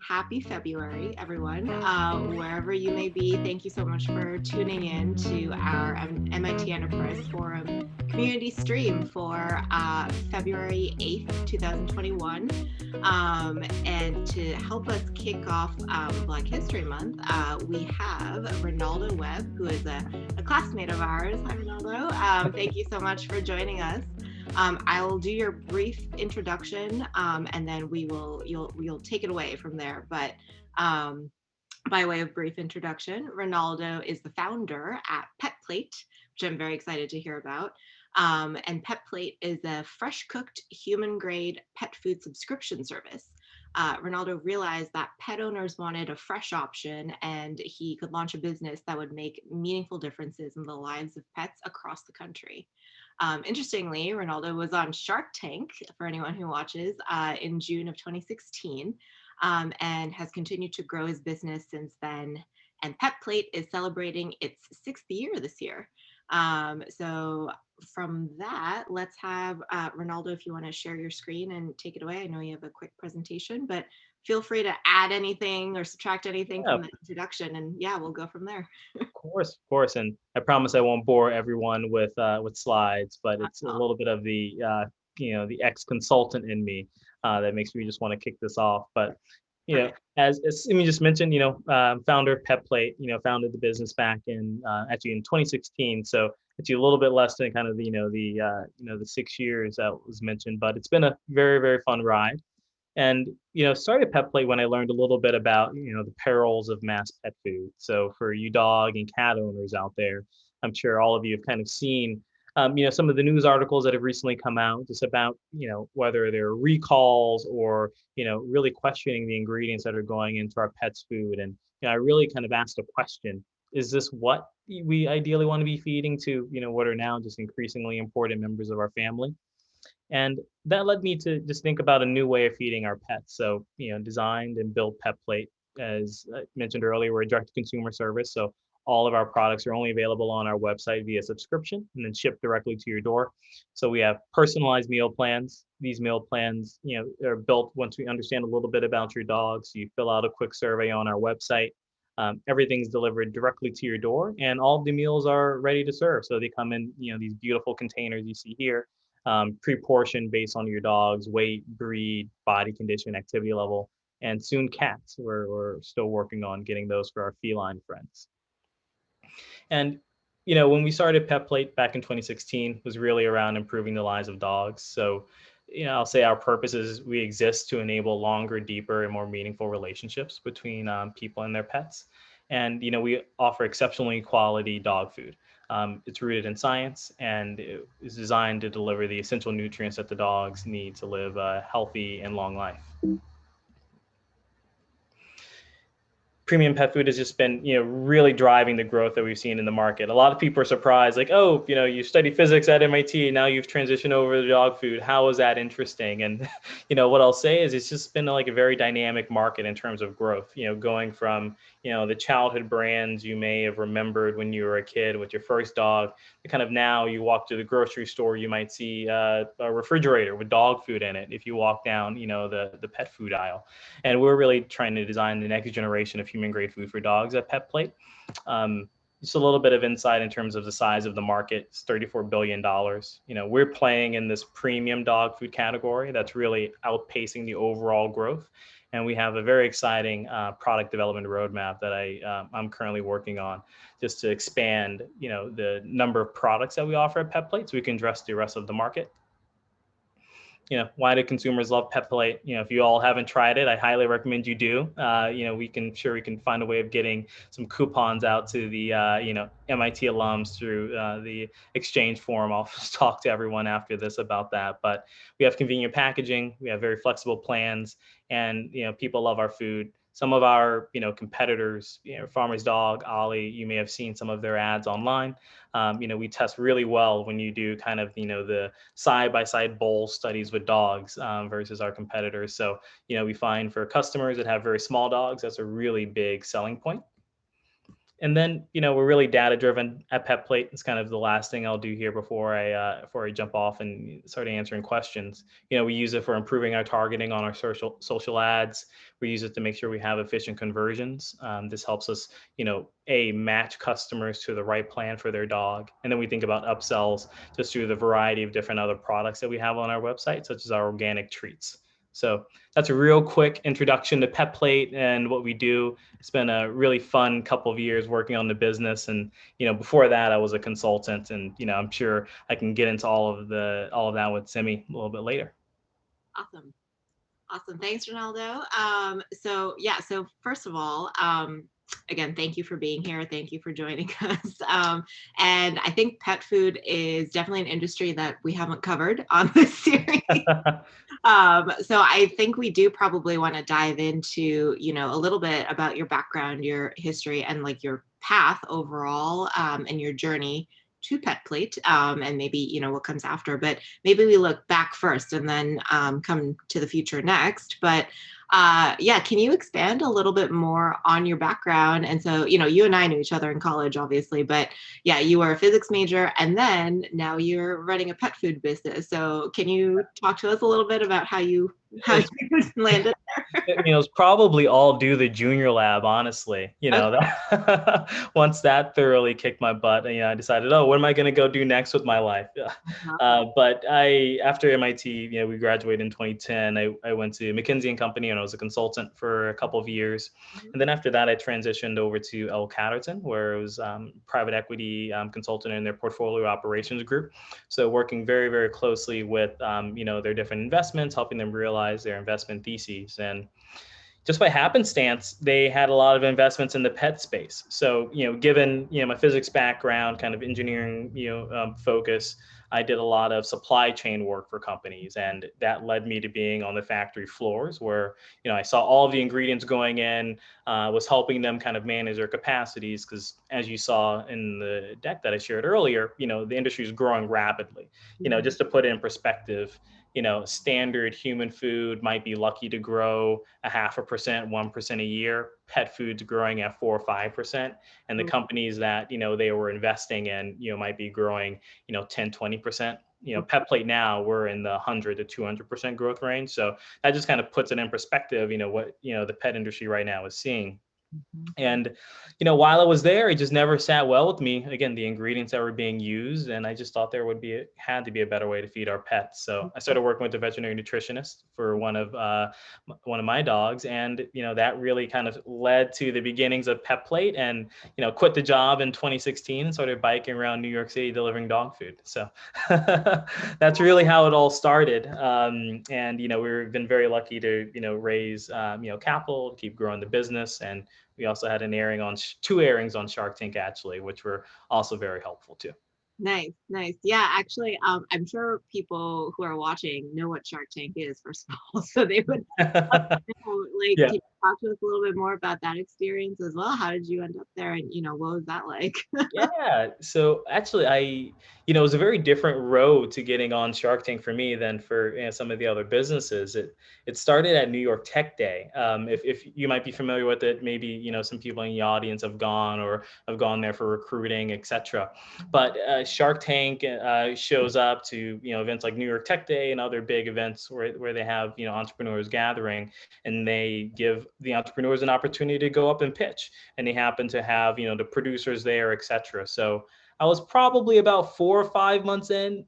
Happy February, everyone. Wherever you may be, thank you so much for tuning in to our MIT Enterprise Forum community stream for February 8th, 2021. And to help us kick off Black History Month, we have Renaldo Webb, who is a classmate of ours. Hi, Renaldo. Thank you so much for joining us. I will do your brief introduction, and then you'll take it away from there. But by way of brief introduction, Renaldo is the founder at Pet Plate, which I'm very excited to hear about. And Pet Plate is a fresh cooked human grade pet food subscription service. Renaldo realized that pet owners wanted a fresh option and he could launch a business that would make meaningful differences in the lives of pets across the country. Interestingly, Renaldo was on Shark Tank, for anyone who watches, in June of 2016, and has continued to grow his business since then. And Pet Plate is celebrating its 6th year this year. So from that, let's have Renaldo, if you want to share your screen and take it away. I know you have a quick presentation, but feel free to add anything or subtract anything Yeah, from the introduction, and yeah, we'll go from there. of course, and I promise I won't bore everyone with slides, but it's a little bit of the the ex-consultant in me that makes me just want to kick this off. But Perfect. as Simi just mentioned, founder of PetPlate, founded the business back in actually in 2016. So actually a little bit less than kind of the 6 years that was mentioned, but it's been a very very fun ride. And started pet play when I learned a little bit about the perils of mass pet food. So for you dog and cat owners out there, I'm sure all of you have kind of seen some of the news articles that have recently come out just about whether there are recalls or really questioning the ingredients that are going into our pets food. And I really kind of asked a question: is this what we ideally want to be feeding to what are now just increasingly important members of our family? And that led me to just think about a new way of feeding our pets. So, designed and built Pet Plate. As I mentioned earlier, we're a direct to consumer service. So all of our products are only available on our website via subscription and then shipped directly to your door. So we have personalized meal plans. These meal plans, are built once we understand a little bit about your dog. So you fill out a quick survey on our website. Everything's delivered directly to your door, and all of the meals are ready to serve. So they come in, these beautiful containers you see here, pre-portioned based on your dog's weight, breed, body condition, activity level, and soon cats. We're still working on getting those for our feline friends. And when we started Pet Plate back in 2016, was really around improving the lives of dogs. So, I'll say our purpose is we exist to enable longer, deeper, and more meaningful relationships between people and their pets. And we offer exceptionally quality dog food. It's rooted in science and it is designed to deliver the essential nutrients that the dogs need to live a healthy and long life. Premium pet food has just been, really driving the growth that we've seen in the market. A lot of people are surprised, like, oh, you study physics at MIT, now you've transitioned over to dog food. How is that interesting? And, what I'll say is it's just been like a very dynamic market in terms of growth, going from, the childhood brands you may have remembered when you were a kid with your first dog, to kind of now you walk to the grocery store, you might see a refrigerator with dog food in it. If you walk down, the pet food aisle. And we're really trying to design the next generation of human grade food for dogs at Pet Plate. Just a little bit of insight in terms of the size of the market. It's $34 billion. We're playing in this premium dog food category that's really outpacing the overall growth. And we have a very exciting product development roadmap that I'm currently working on, just to expand, the number of products that we offer at Pet Plate so we can address the rest of the market. Why do consumers love Pet Plate? If you all haven't tried it, I highly recommend you do. We can find a way of getting some coupons out to the MIT alums through the exchange forum. I'll talk to everyone after this about that. But we have convenient packaging, we have very flexible plans, and people love our food. Some of our competitors, Farmer's Dog, Ollie, you may have seen some of their ads online. We test really well when you do kind of the side-by-side bowl studies with dogs versus our competitors. So we find for customers that have very small dogs, that's a really big selling point. And then, we're really data driven at PetPlate. It's kind of the last thing I'll do here before I jump off and start answering questions. We use it for improving our targeting on our social ads. We use it to make sure we have efficient conversions. This helps us, match customers to the right plan for their dog. And then we think about upsells just through the variety of different other products that we have on our website, such as our organic treats. So that's a real quick introduction to PetPlate and what we do. It's been a really fun couple of years working on the business. And, before that, I was a consultant, and, I'm sure I can get into all of that with Simi a little bit later. Awesome. Awesome. Thanks, Ronaldo. So first of all, again, thank you for being here. Thank you for joining us. And I think pet food is definitely an industry that we haven't covered on this series. So I think we do probably want to dive into, a little bit about your background, your history, and like your path overall, and your journey to PetPlate, and maybe, what comes after. But maybe we look back first and then come to the future next. But yeah, can you expand a little bit more on your background? And so, you and I knew each other in college, obviously, but yeah, you were a physics major, and then now you're running a pet food business. So can you talk to us a little bit about how you landed there? It's probably all due to the junior lab, honestly. Okay. Once that thoroughly kicked my butt, I decided, oh, what am I going to go do next with my life? But after MIT, we graduated in 2010. I went to McKinsey and Company, and I was a consultant for a couple of years. And then after that, I transitioned over to Catterton, where I was private equity consultant in their portfolio operations group. So working very, very closely with, their different investments, helping them realize their investment theses. And just by happenstance, they had a lot of investments in the pet space. So, given, my physics background, kind of engineering, focus, I did a lot of supply chain work for companies. And that led me to being on the factory floors where, I saw all of the ingredients going in, was helping them kind of manage their capacities. Because as you saw in the deck that I shared earlier, the industry is growing rapidly. Just to put it in perspective, standard human food might be lucky to grow 0.5%, 1% a year. Pet food's growing at 4 or 5%. And the companies that, they were investing in, might be growing, 10, 20%. Pet plate now, we're in the 100 to 200% growth range. So that just kind of puts it in perspective, what, the pet industry right now is seeing. And, while I was there, it just never sat well with me. Again, the ingredients that were being used, and I just thought there had to be a better way to feed our pets. So I started working with a veterinary nutritionist for one of my dogs, and that really kind of led to the beginnings of PetPlate. And quit the job in 2016 and started biking around New York City delivering dog food. So that's really how it all started. And we've been very lucky to raise capital to keep growing the business. And we also had two airings on Shark Tank, actually, which were also very helpful too. Nice, nice. Yeah, actually, I'm sure people who are watching know what Shark Tank is, first of all. So they would like, Yeah. can you talk to us a little bit more about that experience as well? How did you end up there, and what was that like? Yeah. So actually, it was a very different road to getting on Shark Tank for me than for some of the other businesses. It started at New York Tech Day. If you might be familiar with it, maybe some people in the audience have gone or have gone there for recruiting, etc. But Shark Tank shows up to events like New York Tech Day and other big events where they have entrepreneurs gathering, and they give the entrepreneurs an opportunity to go up and pitch. And they happen to have the producers there, etc. So I was probably about 4 or 5 months in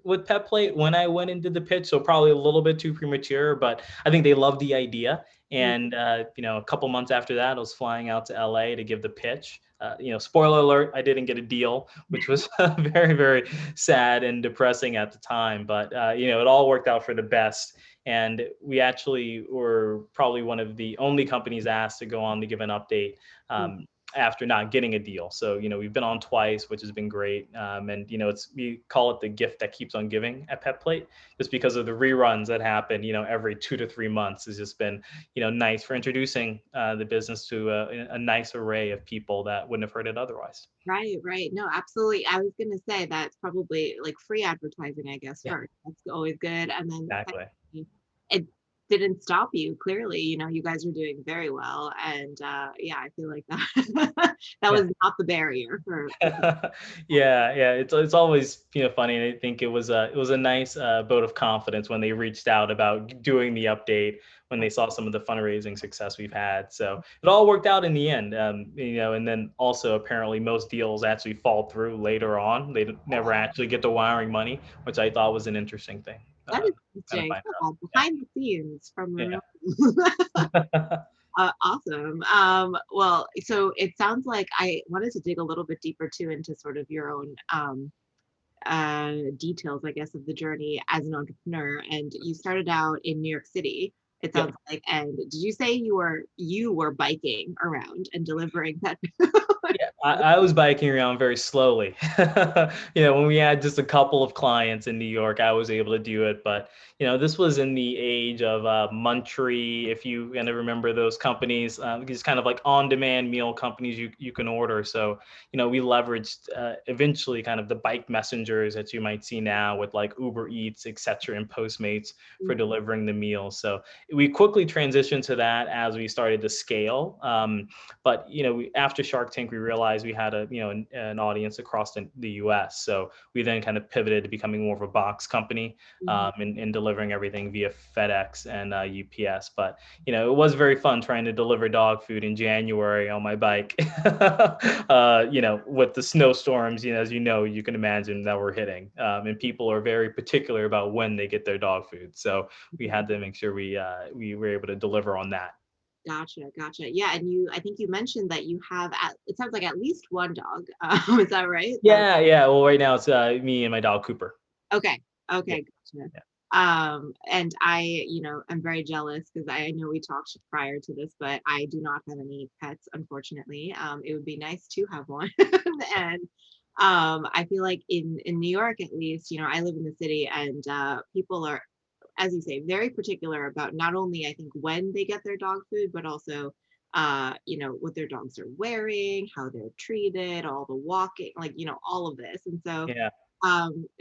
with PetPlate when I went and did the pitch. So probably a little bit too premature, but I think they loved the idea. And a couple months after that, I was flying out to LA to give the pitch. Spoiler alert, I didn't get a deal, which was very, very sad and depressing at the time. But it all worked out for the best. And we actually were probably one of the only companies asked to go on to give an update after not getting a deal. So, we've been on twice, which has been great. And, we call it the gift that keeps on giving at PetPlate, just because of the reruns that happen, every 2 to 3 months has just been, nice for introducing the business to a nice array of people that wouldn't have heard it otherwise. Right, right. No, absolutely. I was gonna say that's probably like free advertising, I guess, Yeah, first. That's always good. And then exactly. secondly, it didn't stop you. Clearly, you guys are doing very well, and yeah, I feel like that that Yeah. was not the barrier for Yeah, it's always funny, and I think it was a nice vote of confidence when they reached out about doing the update when they saw some of the fundraising success we've had. So it all worked out in the end, and then also apparently most deals actually fall through later on. They never actually get the wiring money, which I thought was an interesting thing. that is Kind of interesting. find Oh, behind the scenes from out. Renaldo. Yeah. Awesome. Well, so it sounds like I wanted to dig a little bit deeper too into sort of your own details, I guess, of the journey as an entrepreneur. And you started out in New York City, it sounds Yep. like. And did you say you were biking around and delivering pet Yeah, I was biking around very slowly. When we had just a couple of clients in New York, I was able to do it. But, this was in the age of Munchery, if you kind of remember those companies, these kind of like on-demand meal companies you can order. So, we leveraged eventually kind of the bike messengers that you might see now with like Uber Eats, et cetera, and Postmates for delivering the meals. So we quickly transitioned to that as we started to scale. But after Shark Tank, we realized we had an audience across the U.S. So we then kind of pivoted to becoming more of a box company, Mhm. and delivering everything via FedEx and UPS. But it was very fun trying to deliver dog food in January on my bike. With the snowstorms, as you can imagine that we're hitting, and people are very particular about when they get their dog food. So we had to make sure we were able to deliver on that. Gotcha, gotcha. Yeah, and I think you mentioned that you have it sounds like at least one dog. Is that right? Yeah. Well, right now it's me and my dog Cooper. Okay. Yeah, Okay, gotcha. yeah. And I'm very jealous because I know we talked prior to this, but I do not have any pets, unfortunately. It would be nice to have one. And I feel like in New York, at least, I live in the city, and people are, as you say, very particular about not only I think when they get their dog food, but also what their dogs are wearing, how they're treated, all the walking, like, all of this. And so Yeah.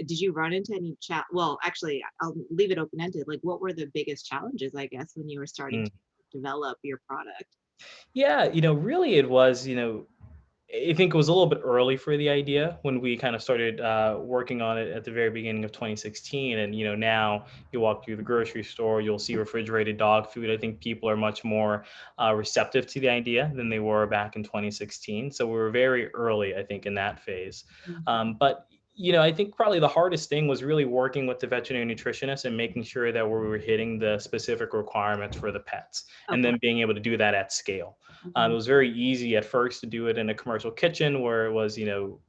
did you run into any well, actually, I'll leave it open-ended. Like, what were the biggest challenges, I guess, when you were starting Mm. to develop your product? Yeah, really it was, I think it was a little bit early for the idea when we kind of started working on it at the very beginning of 2016. And now you walk through the grocery store, you'll see refrigerated dog food. I think people are much more receptive to the idea than they were back in 2016. So we were very early, I think, in that phase. Mhm. But I think probably the hardest thing was really working with the veterinary nutritionist and making sure that we were hitting the specific requirements for the pets, and Okay. then being able to do that at scale. It Mhm. was very easy at first to do it in a commercial kitchen where it was,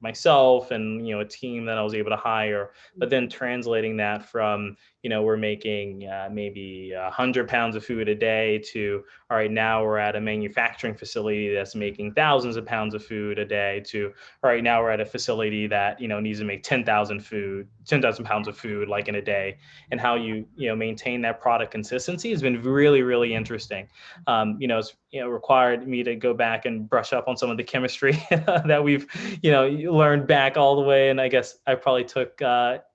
myself and, a team that I was able to hire, but then translating that from, we're making maybe 100 pounds of food a day to, all right, now we're at a manufacturing facility that's making thousands of pounds of food a day to, all right, now we're at a facility that, needs to make 10,000 pounds of food like in a day. And how you maintain that product consistency has been really, really interesting. It's required me to go back and brush up on some of the chemistry that we've learned back all the way. And I guess I probably took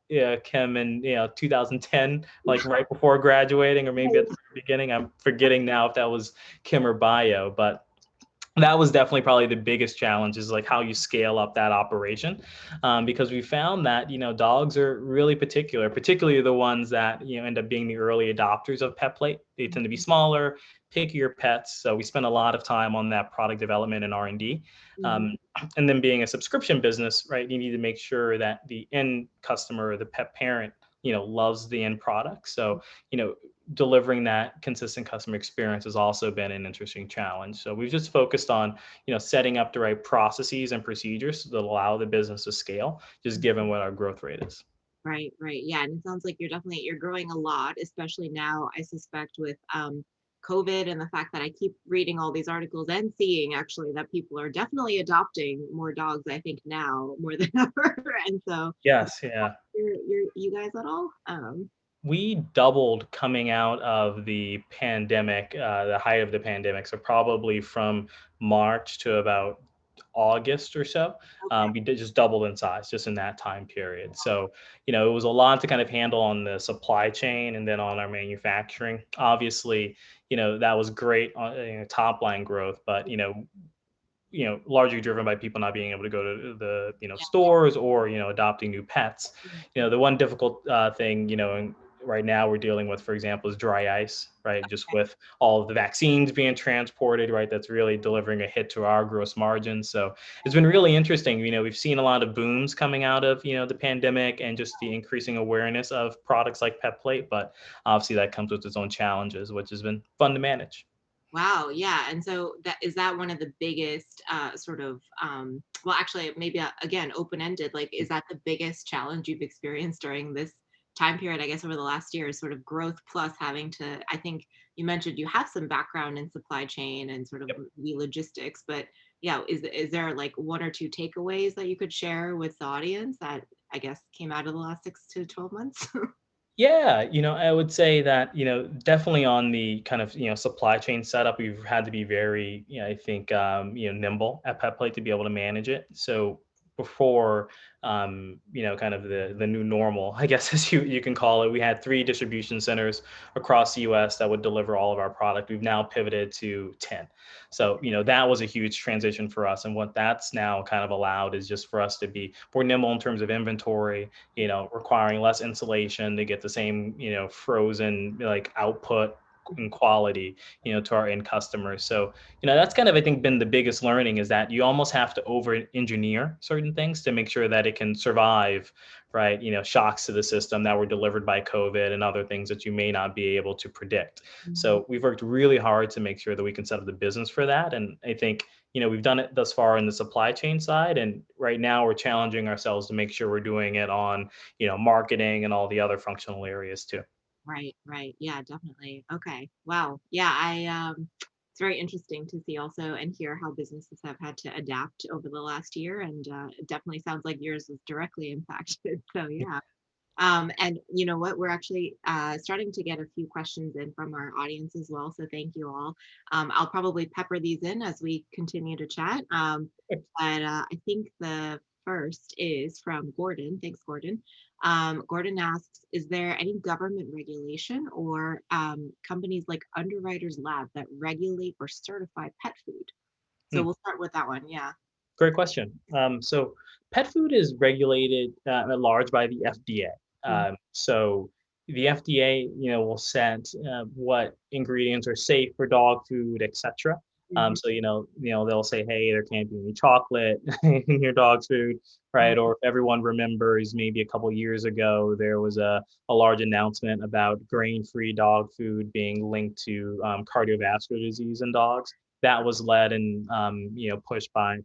yeah, chem in 2010, like right before graduating, or maybe at the beginning. I'm forgetting now if that was chem or bio, but that was definitely probably the biggest challenge, is like how you scale up that operation, because we found that dogs are really particular, particularly the ones that end up being the early adopters of pet plate. They tend to be smaller, pickier pets, so we spend a lot of time on that product development and R&D. Mhm. um, and then being a subscription business, right, you need to make sure that the end customer, the pet parent, loves the end product. So you know delivering that consistent customer experience has also been an interesting challenge. So we've just focused on, setting up the right processes and procedures that allow the business to scale, just given what our growth rate is. Right, right. Yeah, and it sounds like you're growing a lot, especially now, I suspect, with COVID and the fact that I keep reading all these articles and seeing actually that people are definitely adopting more dogs, I think now more than ever. And so Yes, yeah. you guys at all? We doubled coming out of the pandemic, the height of the pandemic. So probably from March to about August or so. Okay. We did just doubled in size just in that time period. So, it was a lot to kind of handle on the supply chain and then on our manufacturing. Obviously, that was great on top line growth, but largely driven by people not being able to go to the stores or adopting new pets. Yeah. The one difficult thing right now we're dealing with, for example, is dry ice, right? Just with all of the vaccines being transported, right? That's really delivering a hit to our gross margins. So it's been really interesting. We've seen a lot of booms coming out of the pandemic and just the increasing awareness of products like pet plate, but obviously that comes with its own challenges, which has been fun to manage. Wow, yeah, and so that is that one of the biggest, sort of, well, actually, maybe, again, open-ended, like, is that the biggest challenge you've experienced during this time period, I guess, over the last year, is sort of growth plus having to I think you mentioned you have some background in supply chain and sort of the logistics, but, yeah, is there, like, 1 or 2 takeaways that you could share with the audience that, I guess, came out of the last 6 to 12 months? Yeah, I would say that, definitely on the kind of, supply chain setup, we've had to be very, I think, nimble at PetPlate to be able to manage it. So before, kind of the new normal, I guess, as you can call it, we had 3 distribution centers across the US that would deliver all of our product. We've now pivoted to 10. So, that was a huge transition for us. And what that's now kind of allowed is just for us to be more nimble in terms of inventory, requiring less insulation to get the same, frozen like output and quality, to our end customers. So, that's kind of, I think, been the biggest learning is that you almost have to over engineer certain things to make sure that it can survive, right? Shocks to the system that were delivered by COVID and other things that you may not be able to predict. Mhm. So we've worked really hard to make sure that we can set up the business for that. And I think we've done it thus far in the supply chain side, and right now we're challenging ourselves to make sure we're doing it on marketing and all the other functional areas too. Right, right. Yeah, definitely. Okay. Wow. Yeah, it's very interesting to see also and hear how businesses have had to adapt over the last year, and it definitely sounds like yours is directly impacted. So yeah. And you know what? We're actually starting to get a few questions in from our audience as well. So thank you all. I'll probably pepper these in as we continue to chat. But I think the first is from Gordon. Thanks, Gordon. Gordon asks, is there any government regulation or companies like Underwriters Lab that regulate or certify pet food? So Hmm. we'll start with that one. Yeah. Great question. So pet food is regulated at large by the FDA. Mhm. So the FDA, will set what ingredients are safe for dog food, etc. Mhm. So they'll say, hey, there can't be any chocolate in your dog's food, right? Or if everyone remembers, maybe a couple years ago, there was a large announcement about grain-free dog food being linked to cardiovascular disease in dogs that was led and pushed by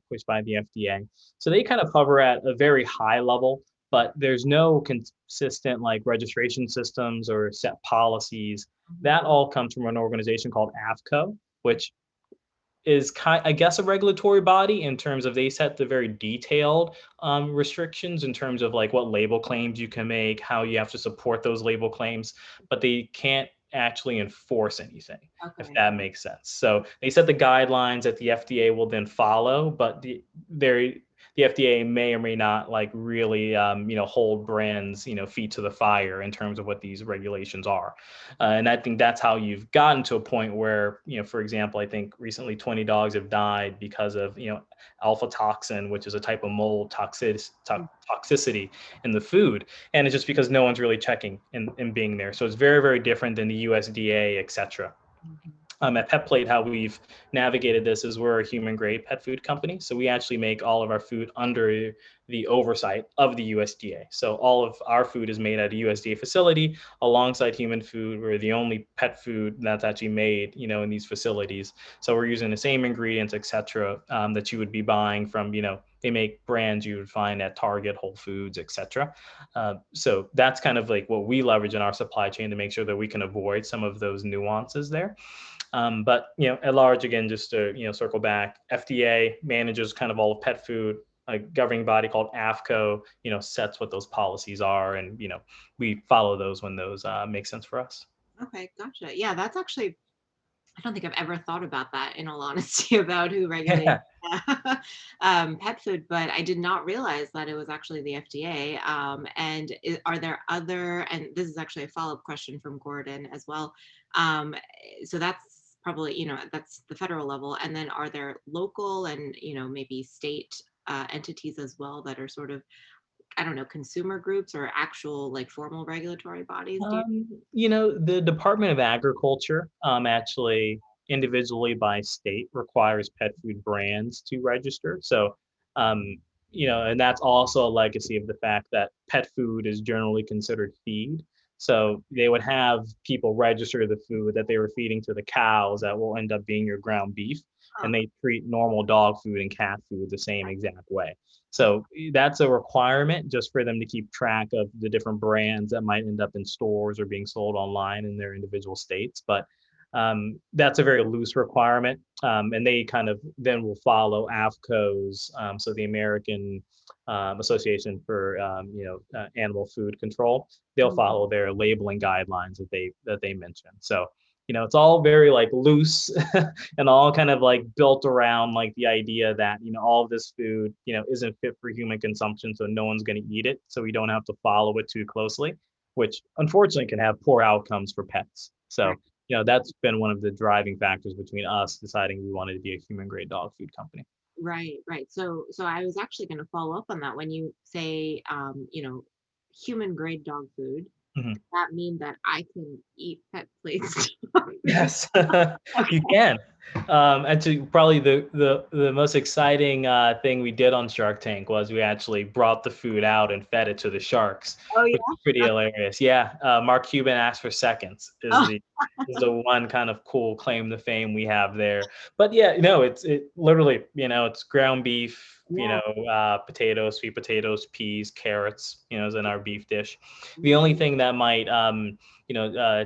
the FDA. So they kind of hover at a very high level, but there's no consistent like registration systems or set policies. Mhm. That all comes from an organization called AFCO, which is I guess a regulatory body in terms of they set the very detailed restrictions in terms of like what label claims you can make, how you have to support those label claims, but they can't actually enforce anything, if Okay. that makes sense. So they set the guidelines that the FDA will then follow, but the FDA may or may not like really hold brands feet to the fire in terms of what these regulations are. And I think that's how you've gotten to a point where, for example, I think recently 20 dogs have died because of, alpha toxin, which is a type of mold toxicity in the food. And it's just because no one's really checking and being there. So it's very, very different than the USDA, et cetera. Mhm. At Pet Plate, how we've navigated this is we're a human grade pet food company. So we actually make all of our food under the oversight of the USDA. So all of our food is made at a USDA facility alongside human food. We're the only pet food that's actually made, in these facilities. So we're using the same ingredients, et cetera, that you would be buying from, they make brands you would find at Target, Whole Foods, et cetera. So that's kind of like what we leverage in our supply chain to make sure that we can avoid some of those nuances there. But at large, again, just to circle back, FDA manages kind of all of pet food. A governing body called AFCO, sets what those policies are, and we follow those when those make sense for us. Okay, gotcha. Yeah, that's actually I don't think I've ever thought about that, in all honesty, about who regulates Yeah. pet food, but I did not realize that it was actually the FDA. And are there other, and this is actually a follow-up question from Gordon as well. So that's probably, that's the federal level. And then are there local and, maybe state entities as well that are sort of, I don't know, consumer groups or actual like formal regulatory bodies? Do you? The Department of Agriculture actually individually by state requires pet food brands to register. So, um, and that's also a legacy of the fact that pet food is generally considered feed. So they would have people register the food that they were feeding to the cows that will end up being your ground beef, Oh, and they treat normal dog food and cat food the same exact way. So that's a requirement just for them to keep track of the different brands that might end up in stores or being sold online in their individual states. But that's a very loose requirement. And they kind of then will follow AFCO's, so the American Association for Animal Food Control. They'll mm, follow their labeling guidelines that they mentioned. So it's all very like loose and all kind of like built around like the idea that all of this food isn't fit for human consumption, so no one's going to eat it, so we don't have to follow it too closely, which unfortunately can have poor outcomes for pets. right. So that's been one of the driving factors between us deciding we wanted to be a human grade dog food company. Right, right. So I was actually going to follow up on that. When you say, human grade dog food, Mhm. does that mean that I can eat pet plates? Yes, you Okay. can. Actually, probably the most exciting thing we did on Shark Tank was we actually brought the food out and fed it to the sharks, Oh which yeah. is pretty hilarious. Yeah, Mark Cuban asked for seconds is Oh, the one kind of cool claim to fame we have there. But yeah, it literally it's ground beef, yeah. potatoes, sweet potatoes, peas, carrots, is in our beef dish. The Mm, only thing that might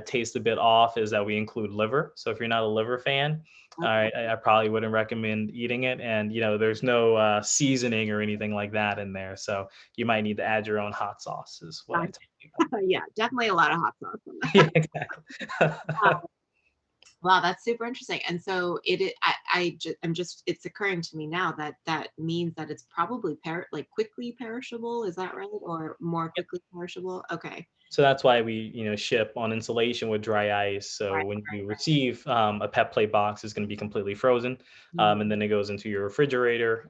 taste a bit off is that we include liver. So if you're not a liver fan, okay. I probably wouldn't recommend eating it. And there's no seasoning or anything like that in there, so you might need to add your own hot sauce. Is what I Gotcha. tell people. Yeah, definitely a lot of hot sauce on Yeah, that. exactly. Wow, that's super interesting. And so I'm just, it's occurring to me now that that means that it's probably like quickly perishable. Is that right? Or more quickly perishable? Okay. So that's why we, ship on insulation with dry ice. So Right, when right, you right. receive a pet plate box, it's going to be completely frozen, Mm, and then it goes into your refrigerator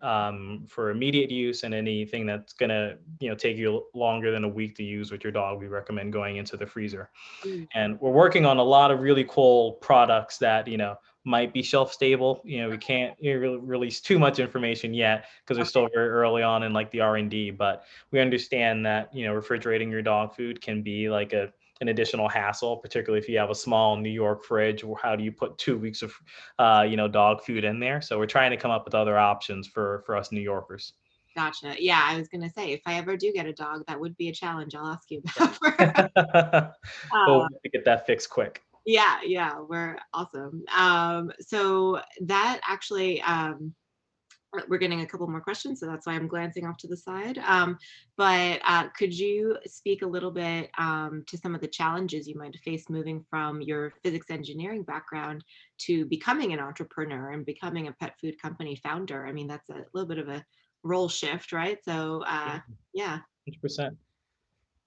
for immediate use. And anything that's going to, take you longer than a week to use with your dog, we recommend going into the freezer. mm, And we're working on a lot of really cool products that might be shelf stable. We can't release too much information yet because we're okay. still very early on in like the R&D, but we understand that refrigerating your dog food can be like an additional hassle, particularly if you have a small New York fridge. How do you put 2 weeks of dog food in there? So we're trying to come up with other options for us New Yorkers. Gotcha. Yeah, I was gonna say, if I ever do get a dog, that would be a challenge I'll ask you Yeah. about. Well, we uh, have to get that fixed quick. yeah, yeah, we're awesome. So that actually, we're getting a couple more questions, so that's why I'm glancing off to the side. But could you speak a little bit to some of the challenges you might have faced moving from your physics engineering background to becoming an entrepreneur and becoming a pet food company founder? I mean, that's a little bit of a role shift, right? So, Yeah, yeah. 100%.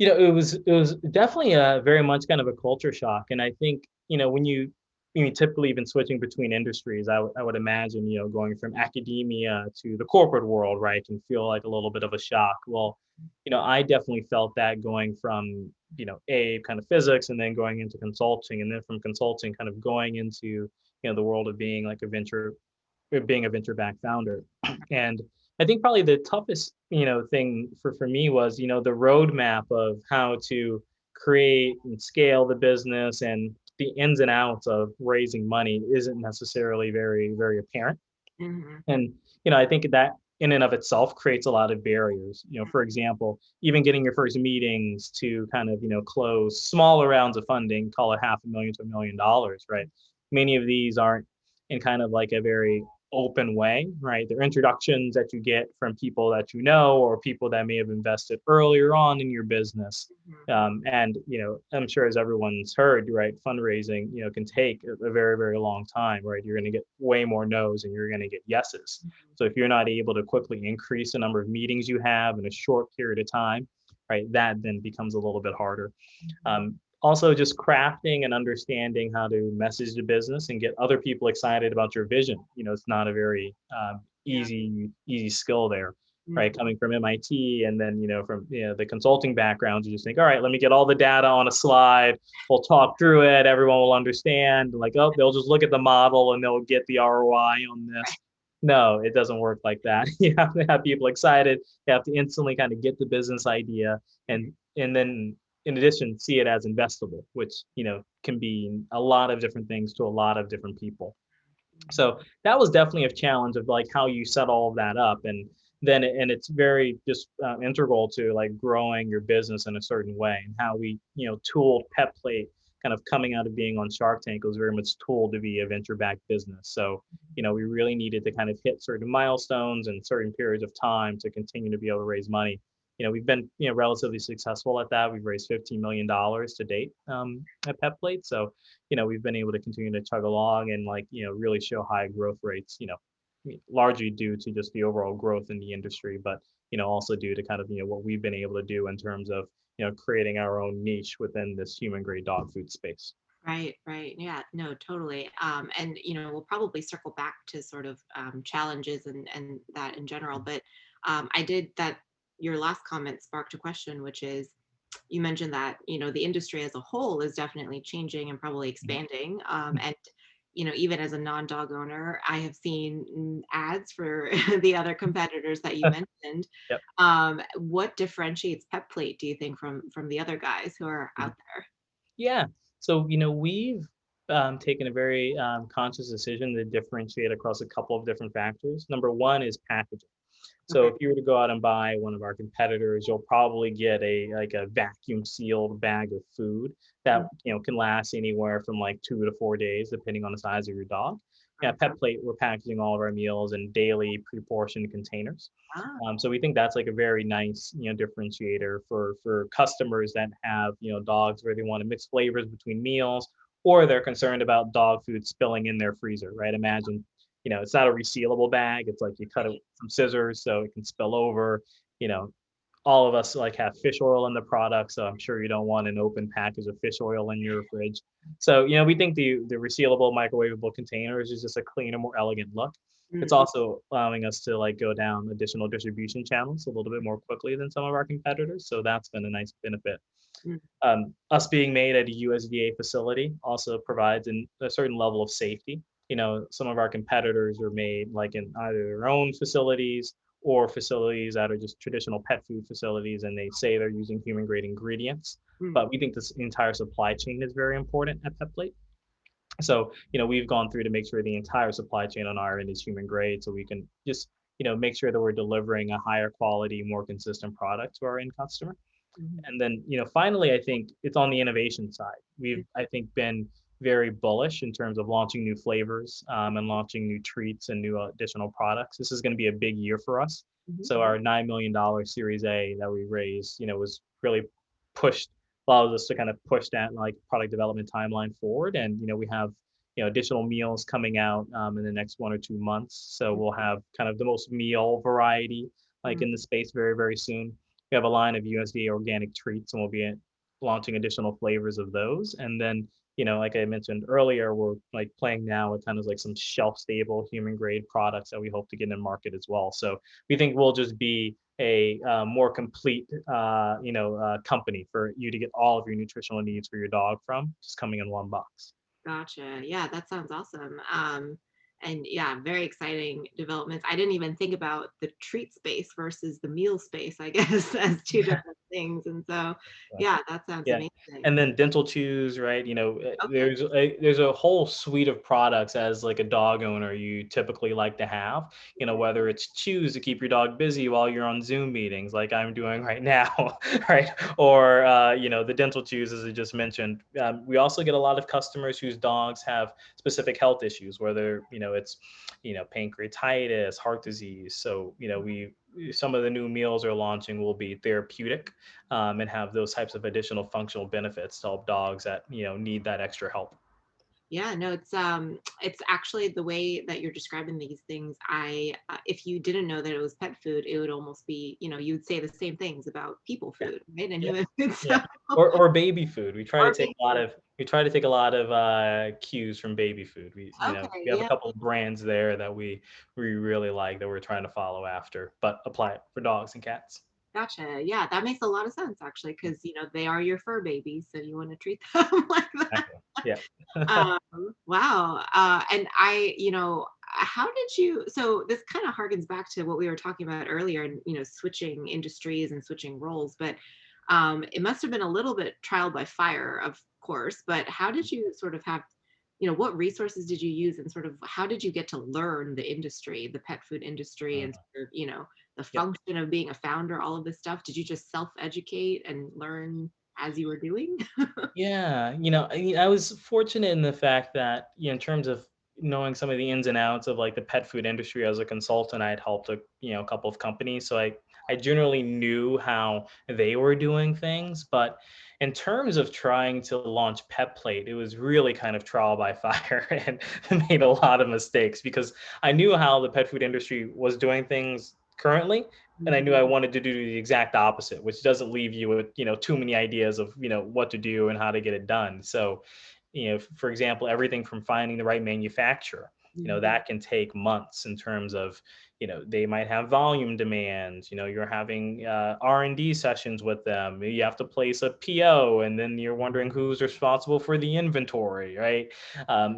It was definitely a very much kind of a culture shock, and I think when you typically even switching between industries, I would imagine going from academia to the corporate world, right, can feel like a little bit of a shock. Well, I definitely felt that going from a kind of physics and then going into consulting, and then from consulting kind of going into the world of being like being a venture backed founder. And I think probably the toughest, thing for me was, the roadmap of how to create and scale the business, and the ins and outs of raising money isn't necessarily very, very apparent. Hmm. And, I think that in and of itself creates a lot of barriers. For example, even getting your first meetings to kind of, close smaller rounds of funding, call it $500,000 to $1 million, right? Many of these aren't in kind of like a very open way, right? They're introductions that you get from people that you know or people that may have invested earlier on in your business. Mhm. And I'm sure as everyone's heard, right, fundraising, can take a very, very long time, right? You're going to get way more no's and you're going to get yeses. Mhm. So if you're not able to quickly increase the number of meetings you have in a short period of time, right, that then becomes a little bit harder. Mhm. Also, just crafting and understanding how to message the business and get other people excited about your vision. It's not a very Yeah. easy skill there, right? Mhm. Coming from MIT and then from the consulting background, you just think, all right, let me get all the data on a slide. We'll talk through it. Everyone will understand. Like, oh, they'll just look at the model and they'll get the ROI on this. No, it doesn't work like that. You have to have people excited. You have to instantly kind of get the business idea and then in addition, see it as investable, which can be a lot of different things to a lot of different people. Mhm. So that was definitely a challenge of like how you set all of that up, and it's very just integral to like growing your business in a certain way, and how we tooled Pet Plate kind of coming out of being on Shark Tank was very much tooled to be a venture backed business. So we really needed to kind of hit certain milestones and certain periods of time to continue to be able to raise money. We've been relatively successful at that. We've raised $15 million to date at Pet Plate. So we've been able to continue to chug along and like, really show high growth rates, largely due to just the overall growth in the industry, but, also due to kind of, what we've been able to do in terms of, creating our own niche within this human grade dog food space. Right, right. Yeah, no, totally. And we'll probably circle back to sort of challenges and that in general. But I did that. Your last comment sparked a question, which is you mentioned that the industry as a whole is definitely changing and probably expanding. And even as a non-dog owner, I have seen ads for the other competitors that you mentioned. Yep. What differentiates Pet Plate, do you think, from the other guys who are out there? Yeah. So, we've taken a very conscious decision to differentiate across a couple of different factors. Number one is packaging. So Okay. if you were to go out and buy one of our competitors, you'll probably get a vacuum sealed bag of food that can last anywhere from like 2 to 4 days, depending on the size of your dog. Yeah, Mhm. Pet Plate, we're packaging all of our meals in daily pre-portioned containers. Ah, So we think that's like a very nice, differentiator for customers that have, dogs where they want to mix flavors between meals, or they're concerned about dog food spilling in their freezer, right? Imagine, it's not a resealable bag. It's like you cut it with right. some scissors so it can spill over. You know, all of us like have fish oil in the product, so I'm sure you don't want an open package of fish oil in your fridge. So, we think the resealable microwavable containers is just a cleaner, more elegant look. It's Mhm. also allowing us to like go down additional distribution channels a little bit more quickly than some of our competitors. So that's been a nice benefit. Mm. Us being made at a USDA facility also provides a certain level of safety. Some of our competitors are made like in either their own facilities or facilities that are just traditional pet food facilities, and they say they're using human grade ingredients. Mm. But we think this entire supply chain is very important at PetPlate. So, we've gone through to make sure the entire supply chain on our end is human grade, so we can just, make sure that we're delivering a higher quality, more consistent product to our end customer. Mhm. And then, finally, I think it's on the innovation side. We've, I think, been very bullish in terms of launching new flavors and launching new treats and new additional products. This is going to be a big year for us. Mhm. So our $9 million Series A that we raised, was really pushed, allows us to kind of push that like product development timeline forward. And we have additional meals coming out in the next 1 or 2 months. So we'll have kind of the most meal variety like Mhm. in the space very, very soon. We have a line of USDA organic treats, and we'll be launching additional flavors of those. And then, like I mentioned earlier, we're like playing now with kind of like some shelf stable human grade products that we hope to get in market as well. So we think we'll just be a more complete, company for you to get all of your nutritional needs for your dog from, just coming in one box. Gotcha. Yeah, that sounds awesome. And yeah, very exciting developments. I didn't even think about the treat space versus the meal space, I guess, as two different things. And so, Right. yeah, that sounds Yeah, amazing. and then dental chews, right? Okay. There's a whole suite of products as like a dog owner you typically like to have. Whether it's chews to keep your dog busy while you're on Zoom meetings, like I'm doing right now, right? Or the dental chews, as I just mentioned. We also get a lot of customers whose dogs have specific health issues, whether it's pancreatitis, heart disease. So we some of the new meals are launching will be therapeutic and have those types of additional functional benefits to help dogs that need that extra help. Yeah, no, it's actually the way that you're describing these things. If you didn't know that it was pet food, it would almost be, you'd say the same things about people Yeah, food, right? And yeah, human food. yeah. So, Or baby food. We try to or take being a lot food. of we try to take a lot of cues from baby food. Okay, We have a yeah, couple of brands there that we really like that we're trying to follow after, but apply it for dogs and cats. gotcha. Yeah, that makes a lot of sense actually, because they are your fur babies, so you want to treat them like that. Exactly. Yeah. Wow. And how did you, so this kind of harkens back to what we were talking about earlier and, switching industries and switching roles, but it must have been a little bit trial by fire, of course, but how did you sort of have, what resources did you use and sort of how did you get to learn the industry, the pet food industry and Mm. sort of, the Yep. function of being a founder, all of this stuff? Did you just self-educate and learn as you were doing? Yeah, I was fortunate in the fact that, in terms of knowing some of the ins and outs of like the pet food industry as a consultant, I had helped a couple of companies, so I generally knew how they were doing things. But in terms of trying to launch Pet Plate, it was really kind of trial by fire and made a lot of mistakes because I knew how the pet food industry was doing things currently, and I knew I Mhm. wanted to do the exact opposite, which doesn't leave you with too many ideas of what to do and how to get it done. So, for example, everything from finding the right manufacturer, Mhm. that can take months in terms of they might have volume demands. You're having R&D sessions with them. You have to place a PO, and then you're wondering who's responsible for the inventory, right?